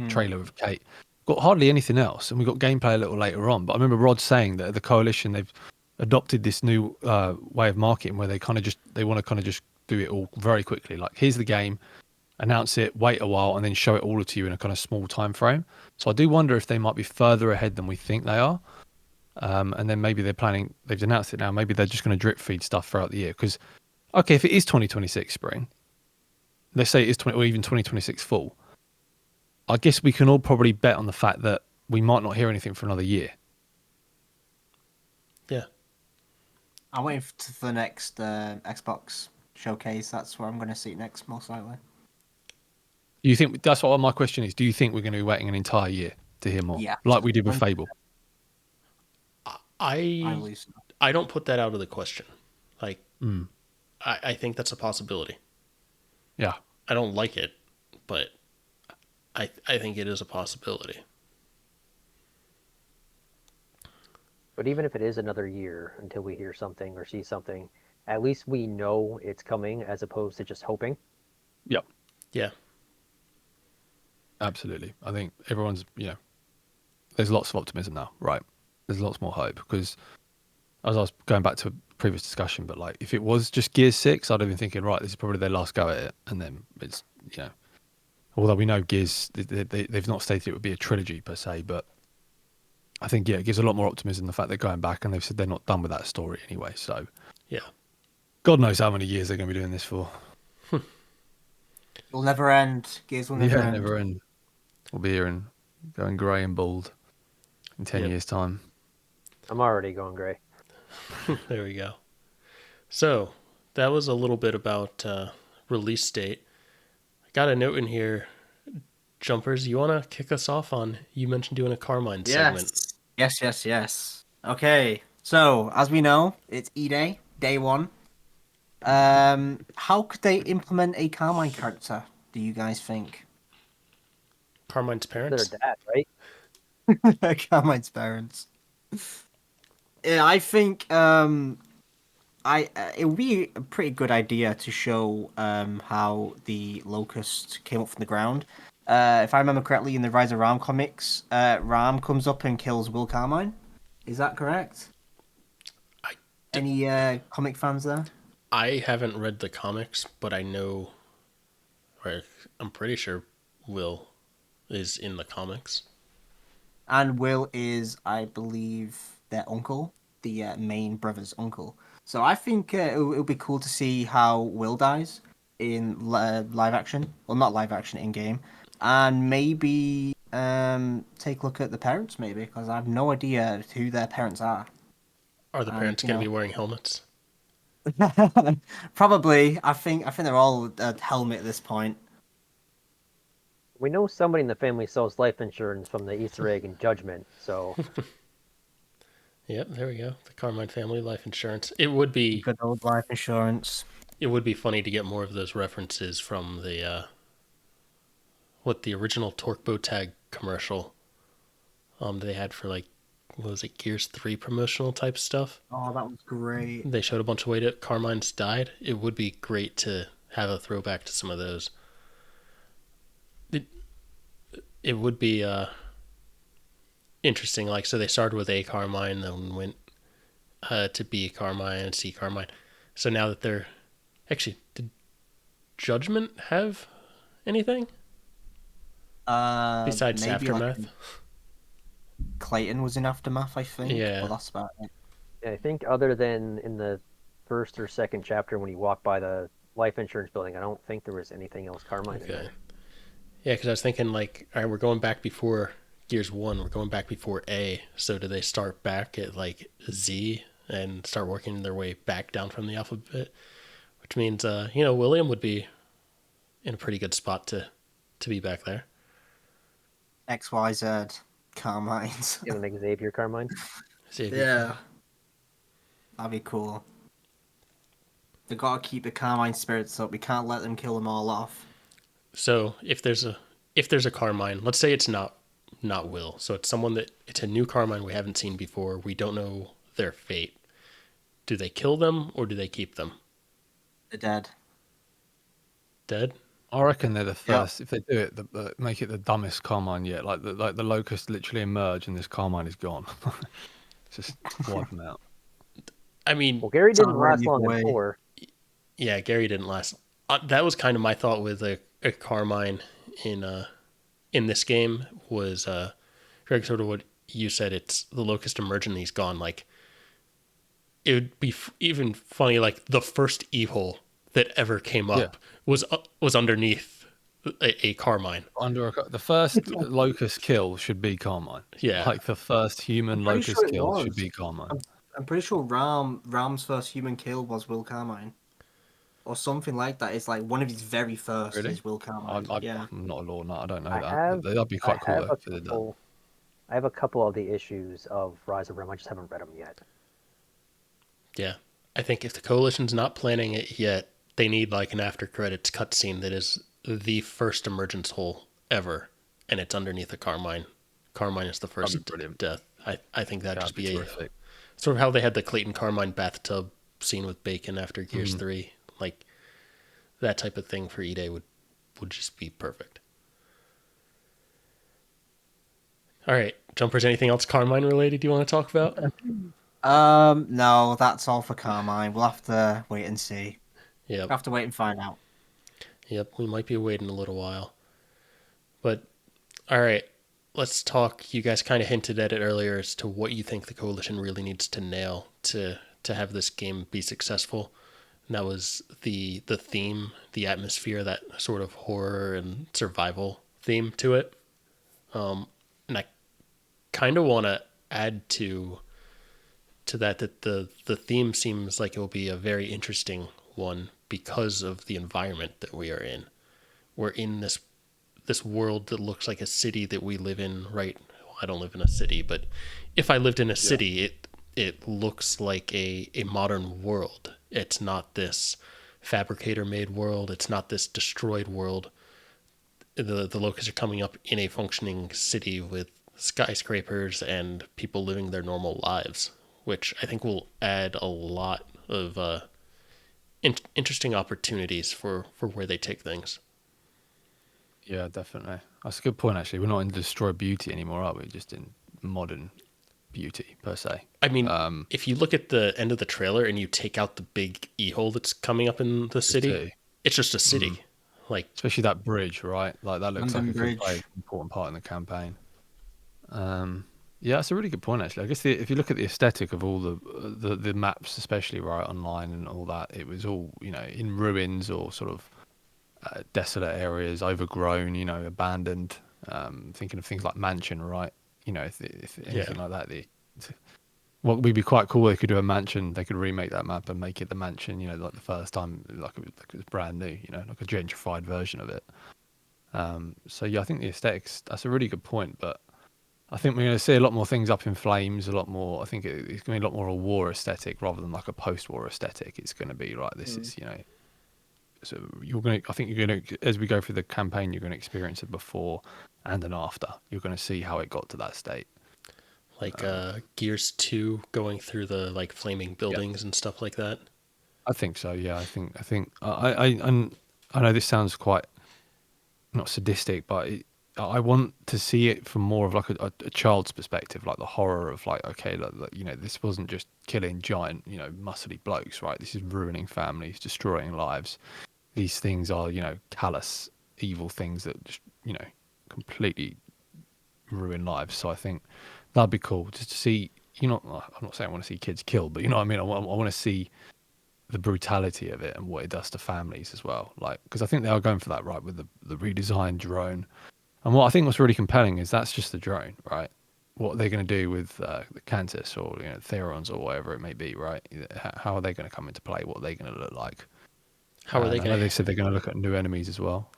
trailer of Kate. Got hardly anything else, and we got gameplay a little later on. But I remember Rod saying that the Coalition, they've adopted this new way of marketing where they want to just do it all very quickly. Like, here's the game, announce it, wait a while, and then show it all to you in a kind of small time frame. So I do wonder if they might be further ahead than we think they are. And then maybe they've announced it now, maybe they're just going to drip feed stuff throughout the year. Because, okay, if it is 2026 spring, let's say it is or even 2026 fall, I guess we can all probably bet on the fact that we might not hear anything for another year. Yeah. I'm waiting for the next Xbox showcase. That's where I'm going to see it next, most likely. Do you think, that's what my question is, do you think we're going to be waiting an entire year to hear more? Yeah. Like we did with Fable? I don't put that out of the question. Like, I think that's a possibility. Yeah. I don't like it, but I think it is a possibility. But even if it is another year until we hear something or see something, at least we know it's coming as opposed to just hoping. Yep. Yeah. Absolutely. I think everyone's, there's lots of optimism now, right? There's lots more hope, because as I was going back to a previous discussion, but like if it was just Gears 6, I'd have been thinking, right, this is probably their last go at it. And then it's, although we know Gears, they've not stated it would be a trilogy per se, but I think, it gives a lot more optimism the fact they're going back, and they've said they're not done with that story anyway. So, yeah. God knows how many years they're going to be doing this for. It'll never end. Gears will never end. Never end. We'll be here and going grey and bald in 10 years' time. I'm already going grey. There we go. So, that was a little bit about release date. I got a note in here. Jumpers, you want to kick us off on, you mentioned doing a Carmine segment. Yes. Okay, so as we know, it's E-Day, day one. How could they implement a Carmine character, do you guys think? Carmine's parents? Their dad, right? Carmine's parents. Yeah, I think it would be a pretty good idea to show how the Locust came up from the ground. If I remember correctly, in the Rise of Ram comics, Ram comes up and kills Will Carmine. Is that correct? Any comic fans there? I haven't read the comics, but I know, or I'm pretty sure Will is in the comics. And Will is, I believe, their uncle, the main brother's uncle. So I think it'll be cool to see how Will dies in live action, well, not live action, in game, and maybe take a look at the parents, maybe, because I have no idea who their parents are. Are the parents going to be wearing helmets? Probably. I think they're all a helmet at this point. We know somebody in the family sells life insurance from the Easter egg in Judgment, so Yep, there we go. The Carmine family life insurance. It would be Good old life insurance. funny to get more of those references from the the original Torque Bow Tag commercial they had for like, what was it, Gears 3 promotional type stuff. Oh, that was great. They showed a bunch of way that Carmine's died. It would be great to have a throwback to some of those. It would be interesting. Like, so they started with A Carmine, then went to B Carmine and C Carmine. So now that they're actually, did Judgment have anything besides Maybe Aftermath? like Clayton was in Aftermath, I think. Yeah. Well, that's about it. yeah, I think other than in the first or second chapter when you walk by the life insurance building, I don't think there was anything else Carmine in there. Yeah, because I was thinking, like, all right, we're going back before Gears 1, we're going back before A, so do they start back at, like, Z and start working their way back down from the alphabet? Which means, William would be in a pretty good spot to be back there. XYZ Carmines. You know, like Xavier Carmine. Yeah. That'd be cool. They gotta keep the Carmine spirits up. We can't let them kill them all off. So if there's a Carmine, let's say it's not Will, so it's it's a new Carmine we haven't seen before. We don't know their fate. Do they kill them or do they keep them? They're dead. Dead? I reckon they're the first. If they do it, make it the dumbest Carmine yet. Like the locusts literally emerge and this Carmine is gone. Just wipe them out. I mean, Well, Gary didn't already last long away. in 4. yeah, Gary didn't last. That was kind of my thought with a Carmine in this game was Greg, sort of what you said. It's the locust emerging and he's gone. Like, it would be even funny. Like, the first evil that ever came up was underneath a Carmine. The first locust kill should be Carmine. Yeah, Like the first human pretty locust sure it kill was. should be Carmine. I'm pretty sure Ram's first human kill was Will Carmine. Or something like that. It's like one of his very first Really? is Will Carmine. Yeah. I'm not a lord nut. I don't know I that. have- That'd be quite I cool have though, a if they did that. couple. I have a couple of the issues of Rise of Rome. I just haven't read them yet. yeah. I think if the Coalition's not planning it yet, they need like an after credits cutscene that is the first emergence hole ever, and it's underneath a Carmine. Carmine is the first That'd be brilliant. death. I think that'd just be terrific. sort of how they had the Clayton Carmine bathtub scene with Bacon after Gears 3. Like, that type of thing for E-Day would just be perfect. All right, Jumpers, anything else Carmine related you want to talk about? No, that's all for Carmine. We'll have to wait and see. Yep. We'll have to wait and find out. Yep, we might be waiting a little while. But, all right, let's talk. You guys kind of hinted at it earlier as to what you think the Coalition really needs to nail to have this game be successful. And that was the theme, the atmosphere, that sort of horror and survival theme to it. And I kind of want to add to that the theme seems like it will be a very interesting one because of the environment that we are in. We're in this world that looks like a city that we live in, right? Well, I don't live in a city, but if I lived in a city, it looks like a modern world. It's not this fabricator-made world. It's not this destroyed world. The locusts are coming up in a functioning city with skyscrapers and people living their normal lives, which I think will add a lot of interesting opportunities for where they take things. Yeah, definitely. That's a good point, actually. We're not in Destroy Beauty anymore, are we? Just in modern beauty, per se. I mean, if you look at the end of the trailer and you take out the big e-hole that's coming up in the city, it's just a city. Like, especially that bridge, right? Like, that looks London like it Bridge. could play an important part in the campaign. Yeah, that's a really good point actually. I guess if you look at the aesthetic of all the maps, especially right online and all that, it was all in ruins or sort of desolate areas, overgrown, abandoned. Thinking of things like Mansion, right? If Yeah. anything like that, what would be quite cool. They could do a mansion. They could remake that map and make it the mansion. Like the first time, like it was brand new. Like a gentrified version of it. So yeah, I think the aesthetics. That's a really good point. But I think we're going to see a lot more things up in flames. A lot more. I think it's going to be a lot more a war aesthetic rather than like a post-war aesthetic. It's going to be like this Mm. is So you're going to. I think you're going to as we go through the campaign, you're going to experience it before and an after. You're going to see how it got to that state. Like Gears 2 going through the like flaming Yeah. buildings and stuff like that. I think so. Yeah, I think and I know this sounds quite not sadistic, but I want to see it from more of like a child's perspective, like the horror of like, okay, this wasn't just killing giant, muscly blokes, right? This is ruining families, destroying lives. These things are, callous, evil things that just, completely ruin lives. So I think that'd be cool just to see. I'm not saying I want to see kids killed, but you know what I mean. I want to see the brutality of it and what it does to families as well. Like, because I think they are going for that, right, with the redesigned drone. And what I think was really compelling is that's just the drone, right? What they're going to do with the Cantus or Therons or whatever it may be, right? How are they going to come into play? What are they going to look like? How are they And I going know to? they said they're going to look at new enemies as well.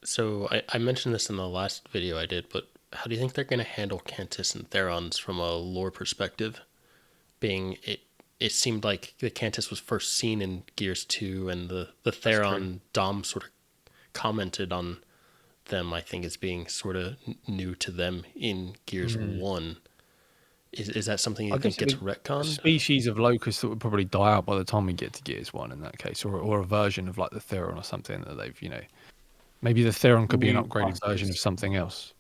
So I mentioned this in the last video I did, but how do you think they're going to handle Cantus and Therons from a lore perspective? Being it seemed like the Cantus was first seen in Gears 2, and the That's true. Theron Dom sort of commented on them, I think, as being sort of new to them in Gears Mm. 1. Is that something you I think guess gets it'd be a retconned? species of locust that would probably die out by the time we get to Gears 1 in that case, or a version of like the Theron or something that they've, maybe the Theron could be an New upgraded version of classes. something else,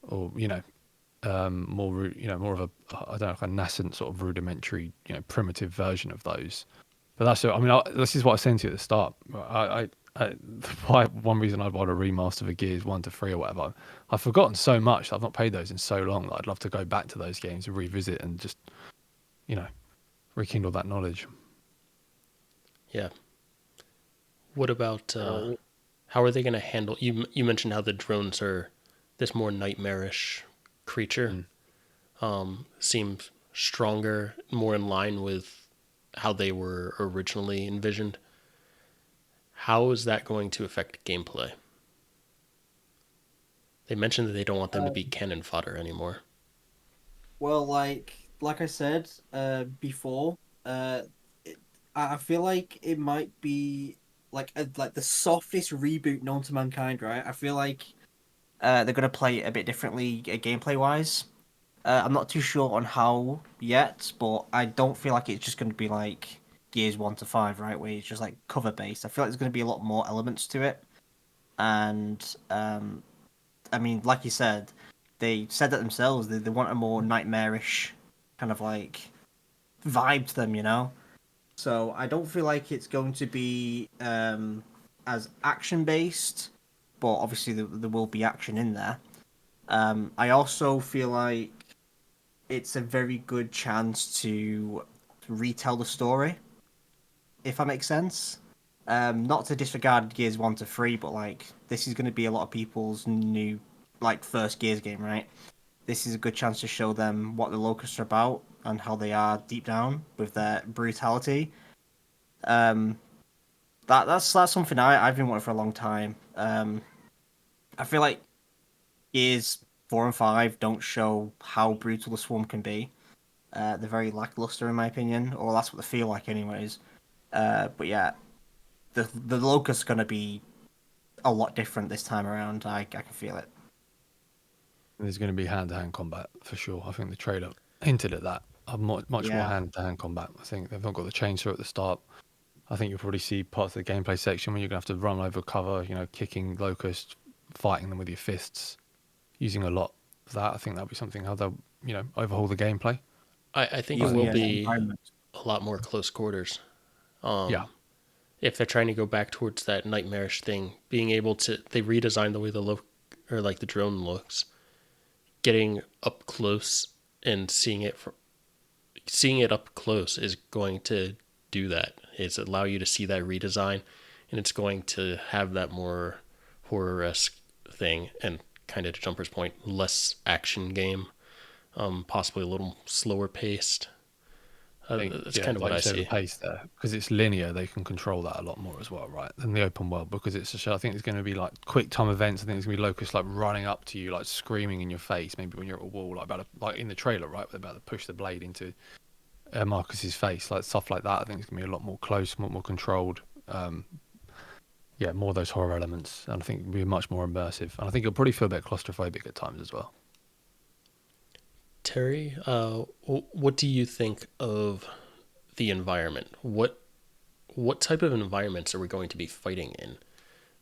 or more more of a I don't know, like a nascent sort of rudimentary primitive version of those. But this is what I said to you at the start. Why one reason I'd want to remaster the Gears 1 to 3 or whatever. I've forgotten so much. I've not played those in so long that I'd love to go back to those games and revisit and just you know rekindle that knowledge. Yeah. What about Uh, how are they going to handle? You mentioned how the drones are this more nightmarish creature. Mm. Seems stronger, more in line with how they were originally envisioned. How is that going to affect gameplay? They mentioned that they don't want them to be cannon fodder anymore. Well, like I said before, it, I feel like it might be like the softest reboot known to mankind, right? I feel like they're gonna play it a bit differently gameplay wise. I'm not too sure on how yet, but I don't feel like it's just gonna be like Gears 1 to 5, right? Where it's just like cover based. I feel like there's gonna be a lot more elements to it, and I mean, like you said, they said that themselves. They want a more nightmarish kind of like vibe to them, you know. So I don't feel like it's going to be as action based, but obviously there will be action in there. I also feel like it's a very good chance to retell the story, if that makes sense. Not to disregard Gears 1 to 3, but like this is going to be a lot of people's new, like first Gears game, right? This is a good chance to show them what the Locusts are about and how they are deep down with their brutality. Um, that's something I've been wanting for a long time. I feel like Gears 4 and 5 don't show how brutal the Swarm can be. They're very lackluster in my opinion, or that's what they feel like, anyways. But yeah, the Locust's gonna be a lot different this time around. I can feel it. There's going to be hand-to-hand combat for sure. I think the trailer hinted at that. Much more Yeah. hand-to-hand combat. I think they've not got the chainsaw at the start. I think you'll probably see parts of the gameplay section where you're going to have to run over cover, kicking locusts, fighting them with your fists, using a lot of that. I think that'll be something how they'll, overhaul the gameplay. I think it Even will yeah, be environment. a lot more close quarters. Yeah. If they're trying to go back towards that nightmarish thing, being able to they redesign the way the look or like the drone looks, getting up close and seeing it up close is going to do that. It's allow you to see that redesign, and it's going to have that more horror-esque thing, and kind of to Jumper's point, less action game, possibly a little slower paced. I think, That's yeah, kind of what like I you said, the see. pace there, because it's linear, they can control that a lot more as well, right? Than the open world, because it's a show. I think it's going to be like quick time events. I think it's going to be Locust like running up to you, like screaming in your face. Maybe when you're at a wall, like like in the trailer, right? They're about to push the blade into Marcus's face, like stuff like that. I think it's going to be a lot more close, more controlled. Yeah, more of those horror elements, and I think it'll be much more immersive. And I think you'll probably feel a bit claustrophobic at times as well. Terry, what do you think of the environment? What type of environments are we going to be fighting in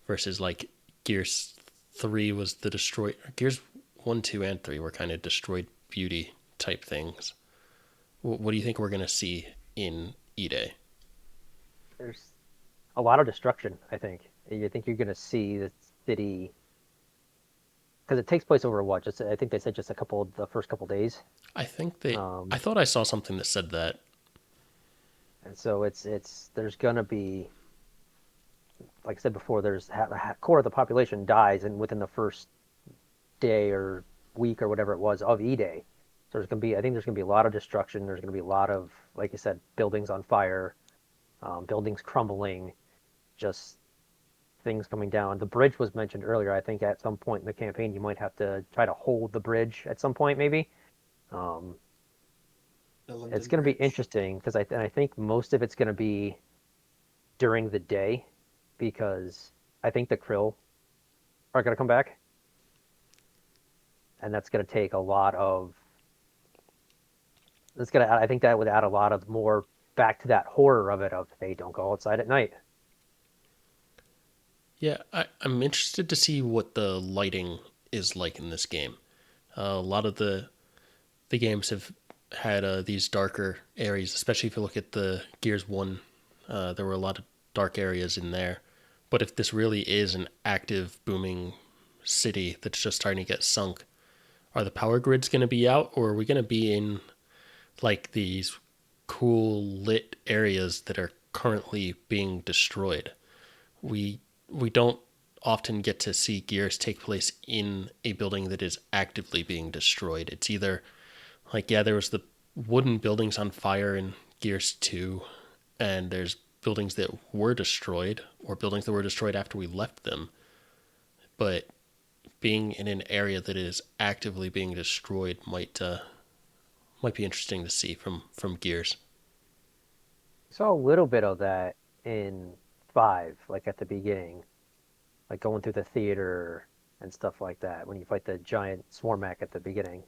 versus like Gears 3 was the destroy Gears 1, 2 and 3 were kind of destroyed beauty type things. What do you think we're going to see in E-Day? There's a lot of destruction. I think. You think you're going to see the city because it takes place over what? Just I think they said just the first couple days. I thought I saw something that said that. And so there's going to be, like I said before, there's core of the population dies, and within the first day or week or whatever it was of E-Day. So I think there's gonna be a lot of destruction. There's gonna be a lot of, like you said, buildings on fire, buildings crumbling, just things coming down. The bridge was mentioned earlier. I think at some point in the campaign you might have to try to hold the bridge at some point, maybe. Um, it's going to be interesting because I think most of it's going to be during the day because I think the krill are going to come back, and that's going to take a lot of. That's going to. I think that would add a lot of more back to that horror of it of hey, don't go outside at night. Yeah, I'm interested to see what the lighting is like in this game. A lot of the games have had these darker areas, especially if you look at the Gears 1. There were a lot of dark areas in there. But if this really is an active, booming city that's just starting to get sunk, are the power grids going to be out, or are we going to be in like these cool lit areas that are currently being destroyed? We don't often get to see Gears take place in a building that is actively being destroyed. It's either like, yeah, there was the wooden buildings on fire in Gears 2, and there's buildings that were destroyed, or buildings that were destroyed after we left them. But being in an area that is actively being destroyed might be interesting to see from Gears. Saw a little bit of that in 5, like at the beginning, like going through the theater and stuff like that when you fight the giant Swarmak at the beginning.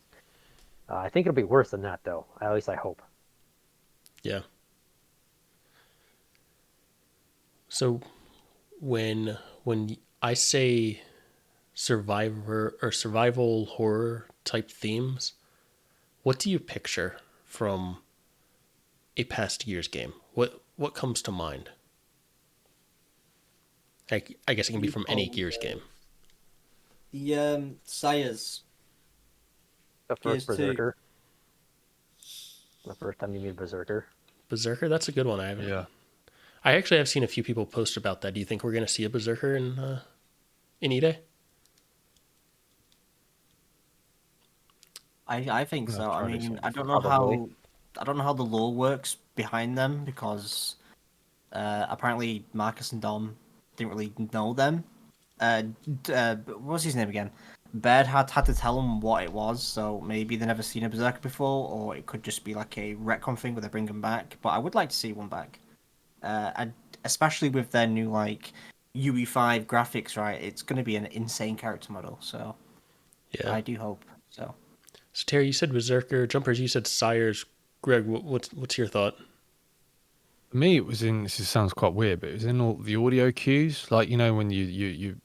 I think it'll be worse than that, though. At least I hope. Yeah. So when I say survivor or survival horror type themes, what do you picture from a past Gears game? What comes to mind? I guess it can be from any Gears game. The Sires, The Gears first 2. Berserker. The first time you meet Berserker. Berserker, that's a good one. Yeah. I actually have seen a few people post about that. Do you think we're going to see a Berserker in E-Day? I think so. I tried it, mean, so I don't know probably. how the lore works behind them because apparently Marcus and Dom didn't really know them. What was his name again? Baird had to tell them what it was, so maybe they've never seen a Berserker before, or it could just be like a retcon thing where they bring them back. But I would like to see one back, and especially with their new like UE5 graphics. Right, it's going to be an insane character model. So Yeah. I do hope so. So Terry, you said Berserker. Jumpers, you said Sires. Greg, what's your thought? For me, it was in. This sounds quite weird, but it was in all the audio cues. Like when you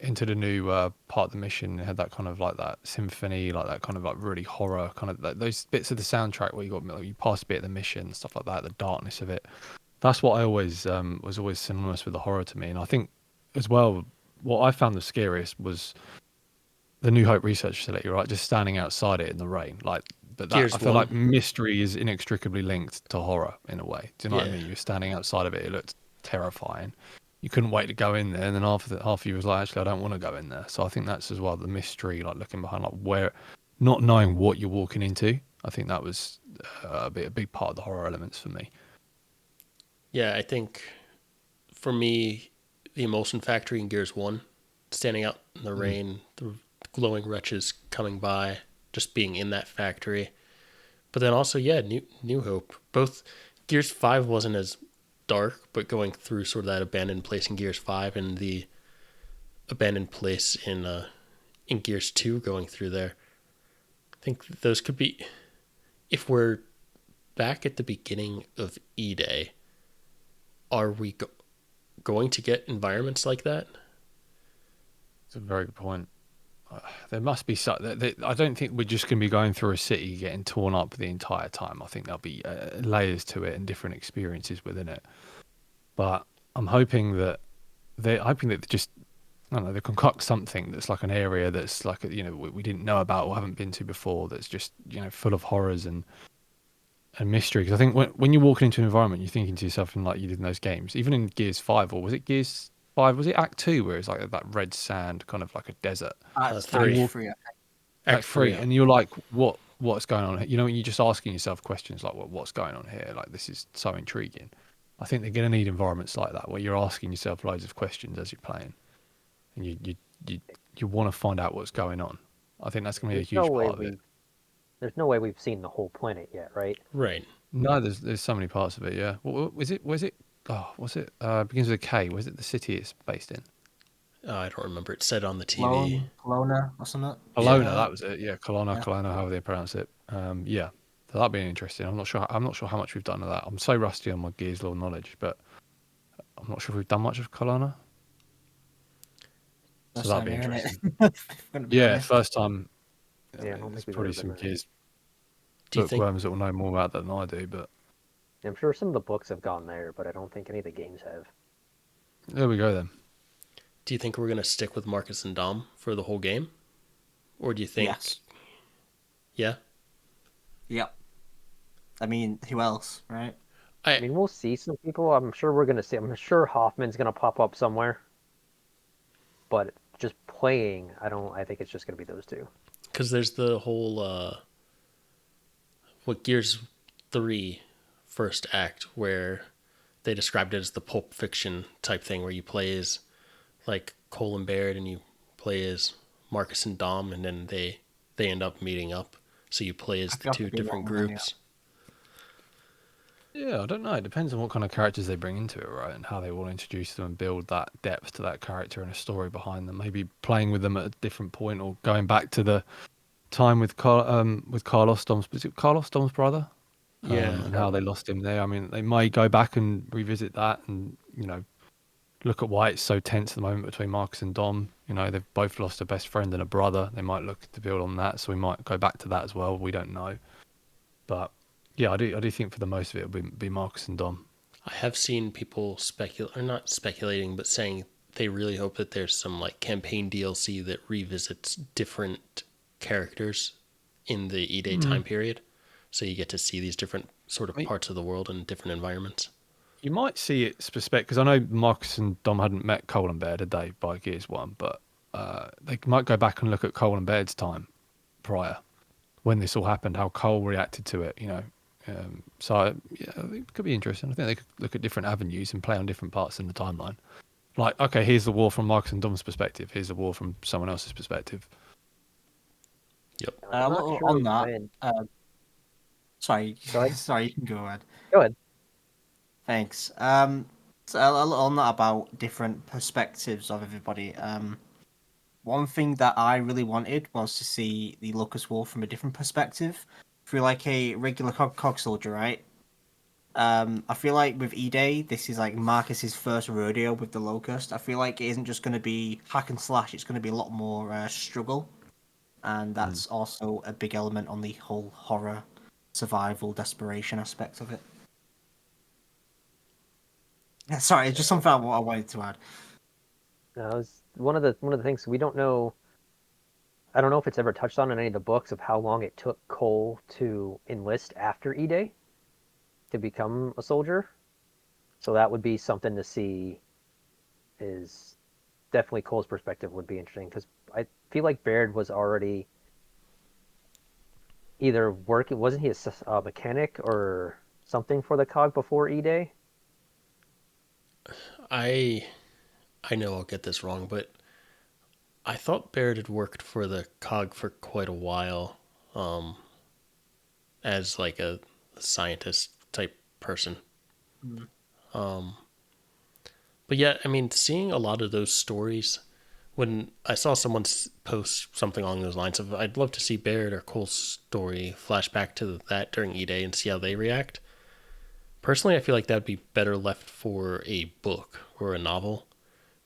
entered a new part of the mission, it had that kind of like that symphony, like that kind of like really horror kind of like those bits of the soundtrack where you pass a bit of the mission, stuff like that, the darkness of it. That's what I always was always synonymous with the horror to me. And I think as well, what I found the scariest was the New Hope research facility, right? Just standing outside it in the rain, like. But that Gears I feel 1. like mystery is inextricably linked to horror in a way. Do you know what I Yeah. mean? You're standing outside of it; it looked terrifying. You couldn't wait to go in there, and then half of you was like, actually, I don't want to go in there. So I think that's as well the mystery, like looking behind, like where, not knowing what you're walking into. I think that was a big part of the horror elements for me. Yeah, I think for me, the Emulsion Factory in Gears 1, standing out in the rain, the glowing wretches coming by, just being in that factory. But then also, yeah, New Hope. Both Gears 5 wasn't as dark, but going through sort of that abandoned place in Gears 5 and the abandoned place in Gears 2 going through there. I think those could be, if we're back at the beginning of E-Day, are we going to get environments like that? It's a very good point. There must be I don't think we're just going to be going through a city getting torn up the entire time. I think there'll be layers to it and different experiences within it. But I'm hoping that they just, I don't know, they concoct something that's like an area that's like we didn't know about or haven't been to before. That's just full of horrors and mystery. Because I think when you're walking into an environment, you're thinking to yourself, and like you did in those games, even in Gears 5, or was it Gears 5? Was it Act 2 where it's like that red sand, kind of like a desert? That's 3. free. Act 3, and you're like, what's going on here? You're just asking yourself questions like, what's going on here? Like, this is so intriguing. I think they're going to need environments like that where you're asking yourself loads of questions as you're playing, and you want to find out what's going on. I think that's going to be a huge part of it. There's no way we've seen the whole planet yet, right? Right. No, there's so many parts of it. Yeah. Was it? Oh, was it? Begins with a K. Was it the city it's based in? I don't remember. It said on the TV. Kelowna or something. Kelowna, Yeah. that was it. Yeah, Kelowna, however they pronounce it. Yeah, so that'd be interesting. I'm not sure how much we've done of that. I'm so rusty on my Gears lore knowledge, but I'm not sure if we've done much of Kelowna. So that'd be interesting. Yeah, first time. Yeah, I don't There's think we've probably ever some been there. Gears Do you think bookworms that will know more about that than I do, but I'm sure some of the books have gone there, but I don't think any of the games have. there we go then. Do you think we're gonna stick with Marcus and Dom for the whole game, or do you think? Yes. Yeah. Yep. I mean, who else, right? I mean, we'll see some people. I'm sure we're gonna see. I'm sure Hoffman's gonna pop up somewhere. But just playing, I think it's just gonna be those two. Because there's the whole what Gears 3 first act where they described it as the Pulp Fiction type thing where you play as like Cole and Baird and you play as Marcus and Dom, and then they end up meeting up. So you play as the two different groups. Yeah, I don't know. It depends on what kind of characters they bring into it, right? And how they will introduce them and build that depth to that character and a story behind them. Maybe playing with them at a different point or going back to the time with Carlos Dom's, was it Carlos Dom's brother? Yeah. And how they lost him there. I mean, they might go back and revisit that and, look at why it's so tense at the moment between Marcus and Dom. They've both lost a best friend and a brother. They might look to build on that. So we might go back to that as well. We don't know. But yeah, I do think for the most of it, it'll be Marcus and Dom. I have seen people not speculating, but saying they really hope that there's some like campaign DLC that revisits different characters in the E-Day time period. So you get to see these different sort of parts of the world and different environments. You might see it suspect because I know Marcus and Dom hadn't met Cole and Baird, had they, by Gears 1, but they might go back and look at Cole and Baird's time prior, when this all happened, how Cole reacted to it, So yeah, I think it could be interesting. I think they could look at different avenues and play on different parts in the timeline. Like, okay, here's the war from Marcus and Dom's perspective. Here's the war from someone else's perspective. Yep. On that, sorry, sorry, you can go ahead. Go ahead. Thanks. So a little on that about different perspectives of everybody. One thing that I really wanted was to see the Locust War from a different perspective, through like a regular cog soldier, right? I feel like with E-Day, this is like Marcus's first rodeo with the Locust. I feel like it isn't just going to be hack and slash; it's going to be a lot more struggle, and that's also a big element on the whole horror, survival, desperation aspect of it. Yeah, sorry, it's just something I wanted to add. No, it was one of the things we don't know. I don't know if it's ever touched on in any of the books of how long it took Cole to enlist after E-Day to become a soldier. So that would be something to see. Is definitely Cole's perspective would be interesting because I feel like Baird was already either working. Wasn't he a mechanic or something for the cog before E-Day? I I know I'll get this wrong, but I thought Barrett had worked for the COG for quite a while, um, as like a scientist type person. Mm. Um, but yeah, I mean, seeing a lot of those stories, when I saw someone post something along those lines of, I'd love to see Barrett or Cole's story flash back to that during E-Day and see how they react. Personally, I feel like that'd be better left for a book or a novel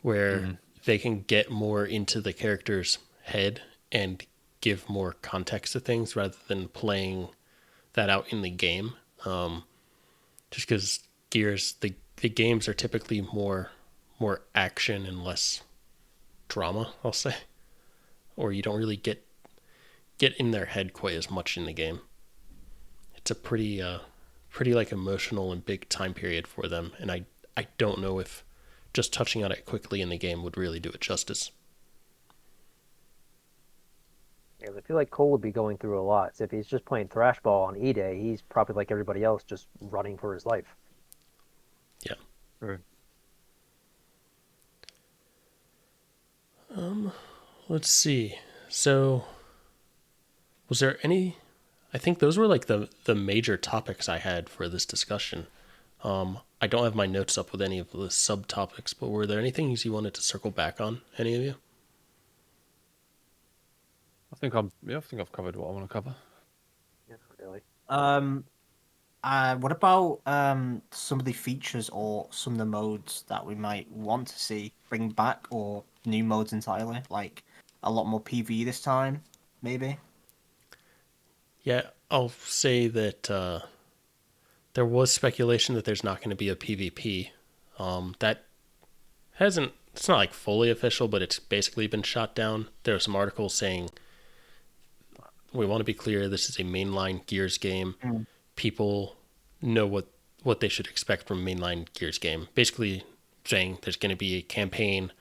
where they can get more into the character's head and give more context to things rather than playing that out in the game. Just because the games are typically more action and less drama, I'll say, or you don't really get in their head quite as much in the game. It's a pretty like emotional and big time period for them, and I don't know if just touching on it quickly in the game would really do it justice. Yeah, I feel like Cole would be going through a lot. So if he's just playing thrash ball on E-Day, he's probably like everybody else, just running for his life. Yeah. True. Let's see. So, was there any? I think those were like the major topics I had for this discussion. I don't have my notes up with any of the subtopics, but were there any things you wanted to circle back on? Any of you? I think I've covered what I want to cover. Yeah, not really. What about some of the features or some of the modes that we might want to see bring back, or new modes entirely, like a lot more PvE this time, maybe? Yeah, I'll say that there was speculation that there's not going to be a PvP. That hasn't. It's not like fully official, but it's basically been shot down. There are some articles saying we want to be clear. This is a mainline Gears game. Mm. People know what they should expect from mainline Gears game. Basically, saying there's going to be a campaign,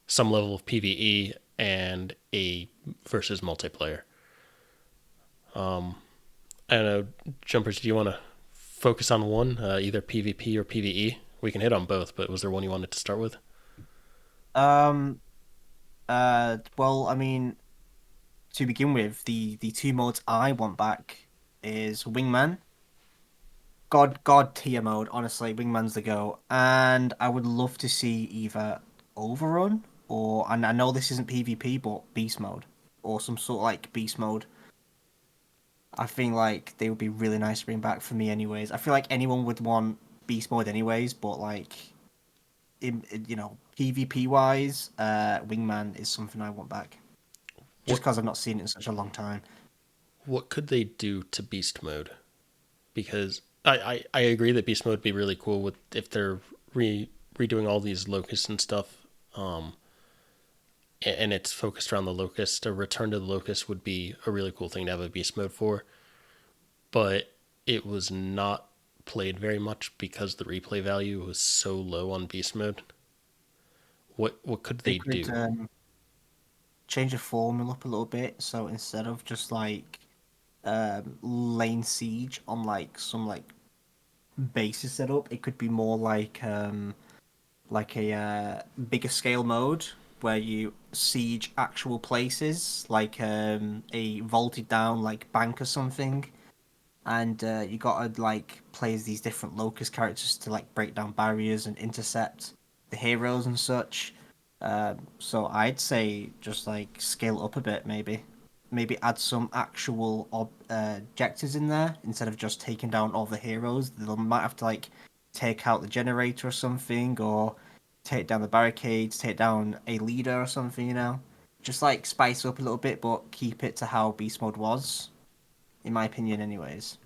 some level of PvE, and a versus multiplayer. I don't know, Jumpers. Do you want to focus on one, either PvP or PvE? We can hit on both, but was there one you wanted to start with? Um. Well, I mean, to begin with, the two modes I want back is Wingman. God tier mode, honestly, Wingman's the go. And I would love to see either Overrun or, and I know this isn't PvP, but Beast mode or some sort of like Beast mode. I think like they would be really nice to bring back for me, anyways. I feel like anyone would want Beast mode, anyways, but like, PvP wise, Wingman is something I want back. Just What because I've not seen it in such a long time. what could they do to Beast mode? Because I agree that Beast mode would be really cool with if they're redoing all these locusts and stuff. Um, and it's focused around the locust. A return to the locust would be a really cool thing to have a Beast mode for. But it was not played very much because the replay value was so low on Beast mode. What could They they could do? change the formula up a little bit. So instead of just like lane siege on like some like bases setup, it could be more like a bigger scale mode where you siege actual places, like a vaulted down like bank or something, and you gotta like play as these different locust characters to like break down barriers and intercept the heroes and such. So I'd say just like scale up a bit, maybe add some actual objectives in there instead of just taking down all the heroes. They might have to like take out the generator or something, or take down the barricades, take down a leader or something. Just like spice up a little bit, but keep it to how beast mode was, in my opinion, anyways.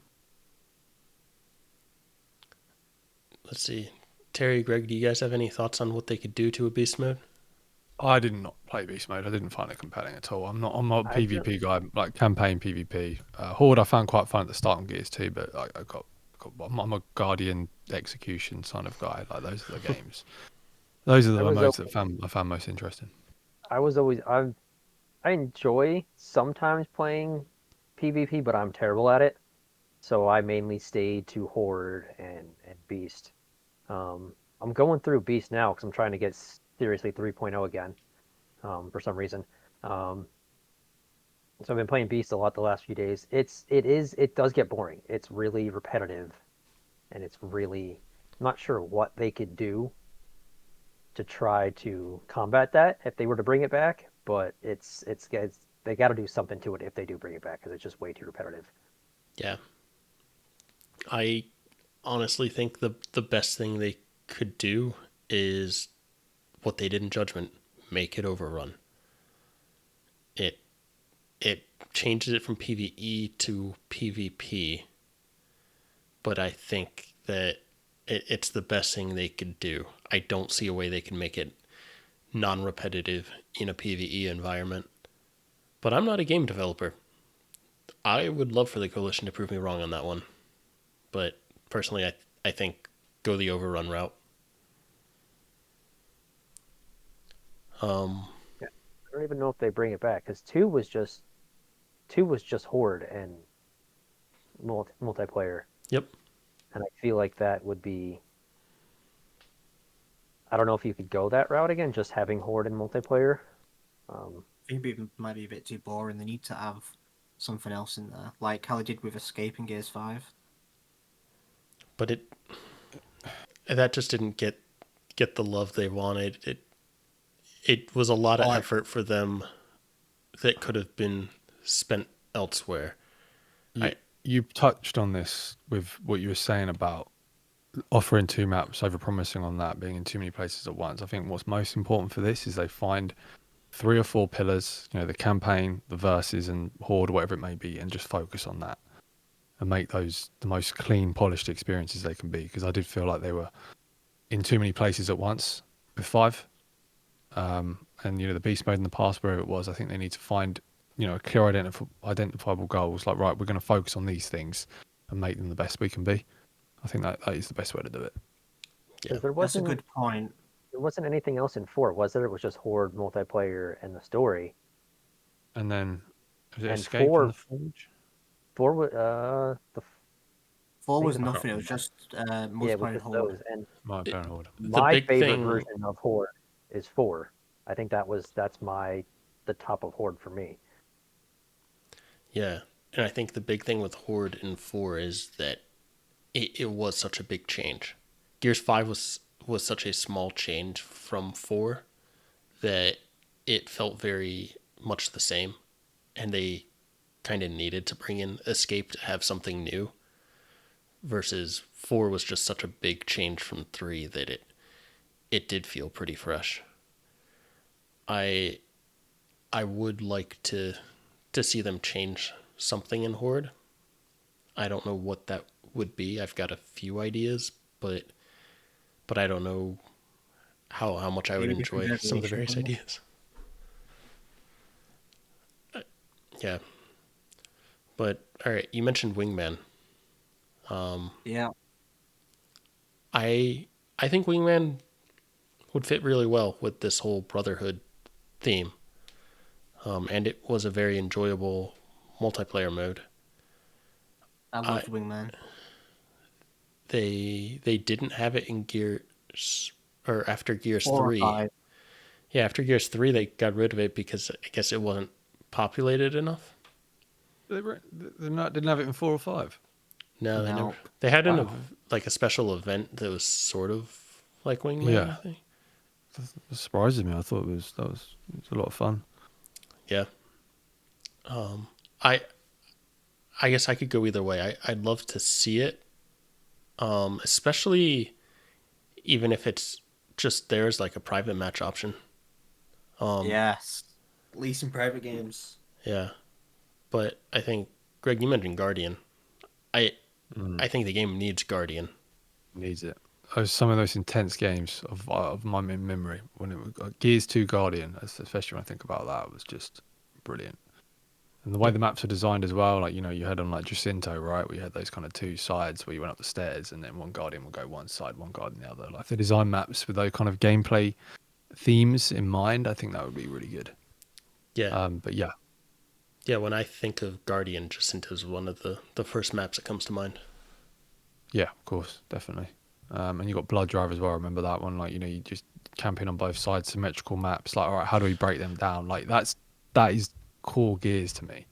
Let's see. Terry, Greg, do you guys have any thoughts on what they could do to a beast mode? I did not play beast mode. I didn't find it compelling at all. I'm not a I feel PvP guy, like campaign PvP. Horde I found quite fun at the start on Gears 2, but I'm a Guardian execution kind of guy. Like those are the games. Those are I the was modes that always, I found most interesting. I was always I enjoy sometimes playing PvP, but I'm terrible at it. So I mainly stayed to Horde and Beast. I'm going through Beast now because I'm trying to get seriously 3.0 again for some reason. Um, so I've been playing Beast a lot the last few days. It does get boring. It's really repetitive, and it's really I'm not sure what they could do to try to combat that if they were to bring it back. But it's they got to do something to it if they do bring it back because it's just way too repetitive. Yeah. I honestly think the best thing they could do is what they did in Judgment, make it overrun. It it changes it from PvE to PvP, but I think that it's the best thing they could do. I don't see a way they can make it non-repetitive in a PvE environment. But I'm not a game developer. I would love for the Coalition to prove me wrong on that one. But personally, I think go the overrun route. Yeah. I don't even know if they bring it back because two was just Horde and multiplayer, Yep. and I feel like that would be. I don't know if you could go that route again, just having Horde and multiplayer. Um, I think it might be a bit too boring. They need to have something else in there, like how they did with Escape in Gears 5. But that just didn't get the love they wanted. It was a lot of effort for them that could have been spent elsewhere. You touched on this with what you were saying about offering two maps, over promising on that, being in too many places at once. I think what's most important for this is they find 3 or 4 pillars, the campaign, the verses, and Horde, whatever it may be, and just focus on that and make those the most clean, polished experiences they can be. Because I did feel like they were in too many places at once with 5. And the beast mode in the past, wherever it was, I think they need to find a clear identifiable goals. Like, right, we're going to focus on these things and make them the best we can be. I think that is the best way to do it. Yeah. there That's a wasn't good point. there wasn't anything else in four, was there? It was just Horde multiplayer and the story. And then is it And Escape and the Forge? four was the 4 think was it I was, can't nothing. It was remember. just yeah, it was multiplayer and just Horde. those. And Might have been Horde. The my big favorite thing, version of Horde is four. I think that's the top of Horde for me. yeah. And I think the big thing with Horde and 4 is that it was such a big change. Gears 5 was such a small change from 4 that it felt very much the same, and they kind of needed to bring in Escape to have something new, versus 4 was just such a big change from 3 that it did feel pretty fresh. I I would like to see them change something in Horde. I don't know what that would be. I've got a few ideas, but I don't know how much I would Maybe different enjoy some of the variation various of it. ideas. Yeah, but all right. You mentioned Wingman. Yeah, I I think Wingman would fit really well with this whole brotherhood theme, and it was a very enjoyable multiplayer mode. I I loved Wingman. they didn't have it in Gears or after Gears 4 or 3. 5. Yeah, after Gears 3 they got rid of it because I guess it wasn't populated enough. Didn't have it in 4 or 5. No, they never. No. They had Wow. like a special event that was sort of like Wingman, I Yeah, think. that surprises me. I thought it was a lot of fun. Yeah. I I guess I could go either way. I'd love to see it, especially even if it's just there's like a private match option. Yes. Leasing private games. Yeah, but I think Greg, you mentioned Guardian. I Mm, I think the game needs Guardian. needs it. some of those intense games of my memory when it was Gears 2 Guardian, especially when I think about that, was just brilliant. And the way the maps are designed as well, like, you know, you had on like Jacinto, right? We had those kind of two sides where you went up the stairs and then one Guardian would go one side, one Guardian the other. Like, if they design maps with those kind of gameplay themes in mind, I think that would be really good. Yeah. But yeah. Yeah, when I think of Guardian, Jacinto is one of the first maps that comes to mind. Yeah, of course, definitely. And you got Blood Drive as well. Remember that one? Like, you know, you just camping on both sides, symmetrical maps. Like, all right, how do we break them down? Like, that is core Gears to me.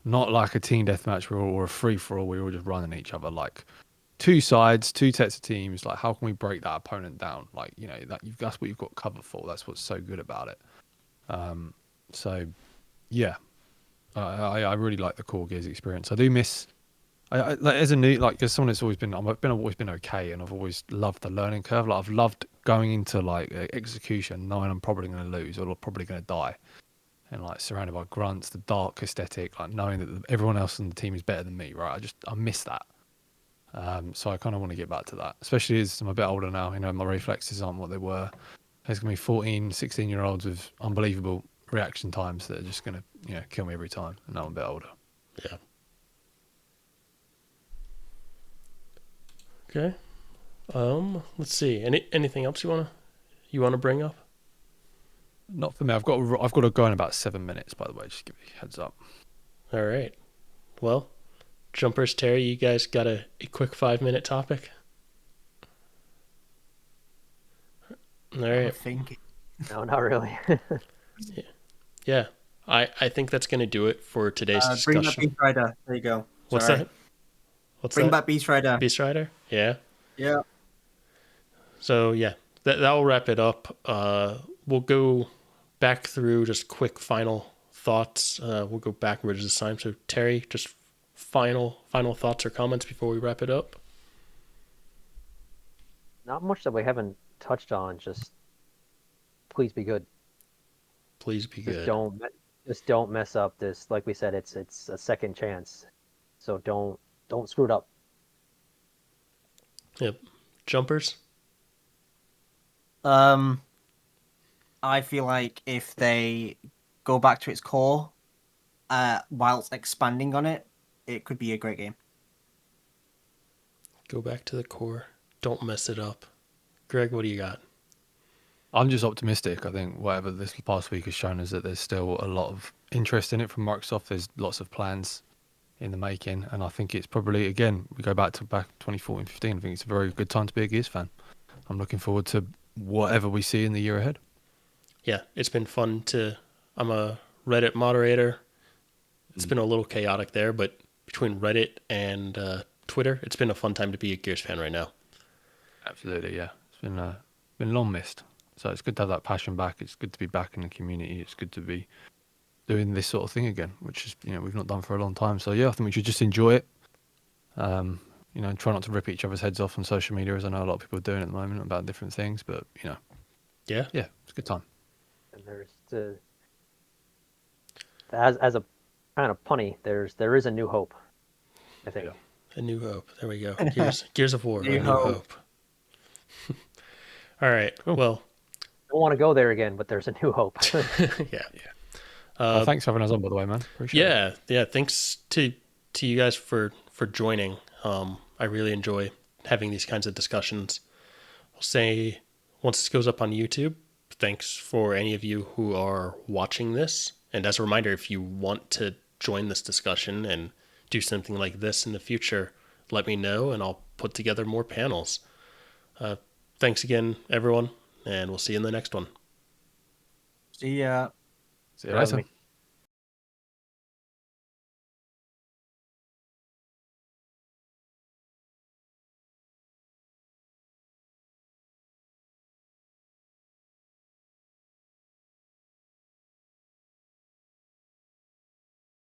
Not like a team deathmatch or a free for all. We're all just running each other. Like, two sides, two sets of teams. Like, how can we break that opponent down? Like, you know, that's what you've got cover for. That's what's so good about it. So, yeah, I really like the core Gears experience. I do miss. I like, as a new, like, as someone that's always been, always been okay, and I've always loved the learning curve. Like, I've loved going into like execution, knowing I'm probably going to lose or probably going to die, and like surrounded by grunts, the dark aesthetic, like knowing that everyone else in the team is better than me. Right? I miss that. So I kind of want to get back to that, especially as I'm a bit older now. You know, my reflexes aren't what they were. There's going to be 14, 16-year-olds with unbelievable reaction times that are just going to, you know, kill me every time. And now I'm a bit older. Yeah. Okay. Let's see. Anything else you wanna bring up? Not for me. I've got to go in about 7 minutes. By the way, just give you a heads up. All right. Well, Jumpers, Terry, you guys got a quick 5-minute topic? All I'm right. thinking. No, not really. Yeah. I think that's gonna do it for today's Bring back discussion. Beast Rider. There you go. What's Sorry. that? What's Bring that? back Beast Rider. Beast Rider? Yeah. Yeah. So yeah, that will wrap it up. We'll go back through just quick final thoughts. We'll go backwards this time. So Terry, just final thoughts or comments before we wrap it up. Not much that we haven't touched on. Just please be good. Please be Just good. don't mess up this. Like we said, it's a second chance. So don't screw it up. Yep. Jumpers. I feel like if they go back to its core, whilst expanding on it, it could be a great game. Go back to the core. Don't mess it up. Greg, what do you got? I'm just optimistic. I think whatever this past week has shown is that there's still a lot of interest in it from Microsoft. There's lots of plans in the making, and I think it's probably, again, we go back 2014, 15. I think it's a very good time to be a Gears fan. I'm looking forward to whatever we see in the year ahead. Yeah, it's been fun I'm a Reddit moderator. It's been a little chaotic there, but between Reddit and Twitter, it's been a fun time to be a Gears fan right now. Absolutely, yeah. It's been long missed. So it's good to have that passion back. It's good to be back in the community. It's good to be doing this sort of thing again, which is, you know, we've not done for a long time. So yeah, I think we should just enjoy it. You know, try not to rip each other's heads off on social media, as I know a lot of people are doing at the moment about different things. But you know, Yeah, it's a good time. And there's as a kind of punny, there is a new hope. I think. a new hope. There we go. Gears of War. New a new hope. hope. All right. Cool. Well, I don't want to go there again, but there's a new hope. yeah. Thanks for having us on, by the way, man. Appreciate it. Yeah. Thanks to you guys for joining. I really enjoy having these kinds of discussions. I'll say once this goes up on YouTube, thanks for any of you who are watching this. And as a reminder, if you want to join this discussion and do something like this in the future, let me know and I'll put together more panels. Thanks again, everyone, and we'll see you in the next one. See ya. See you later.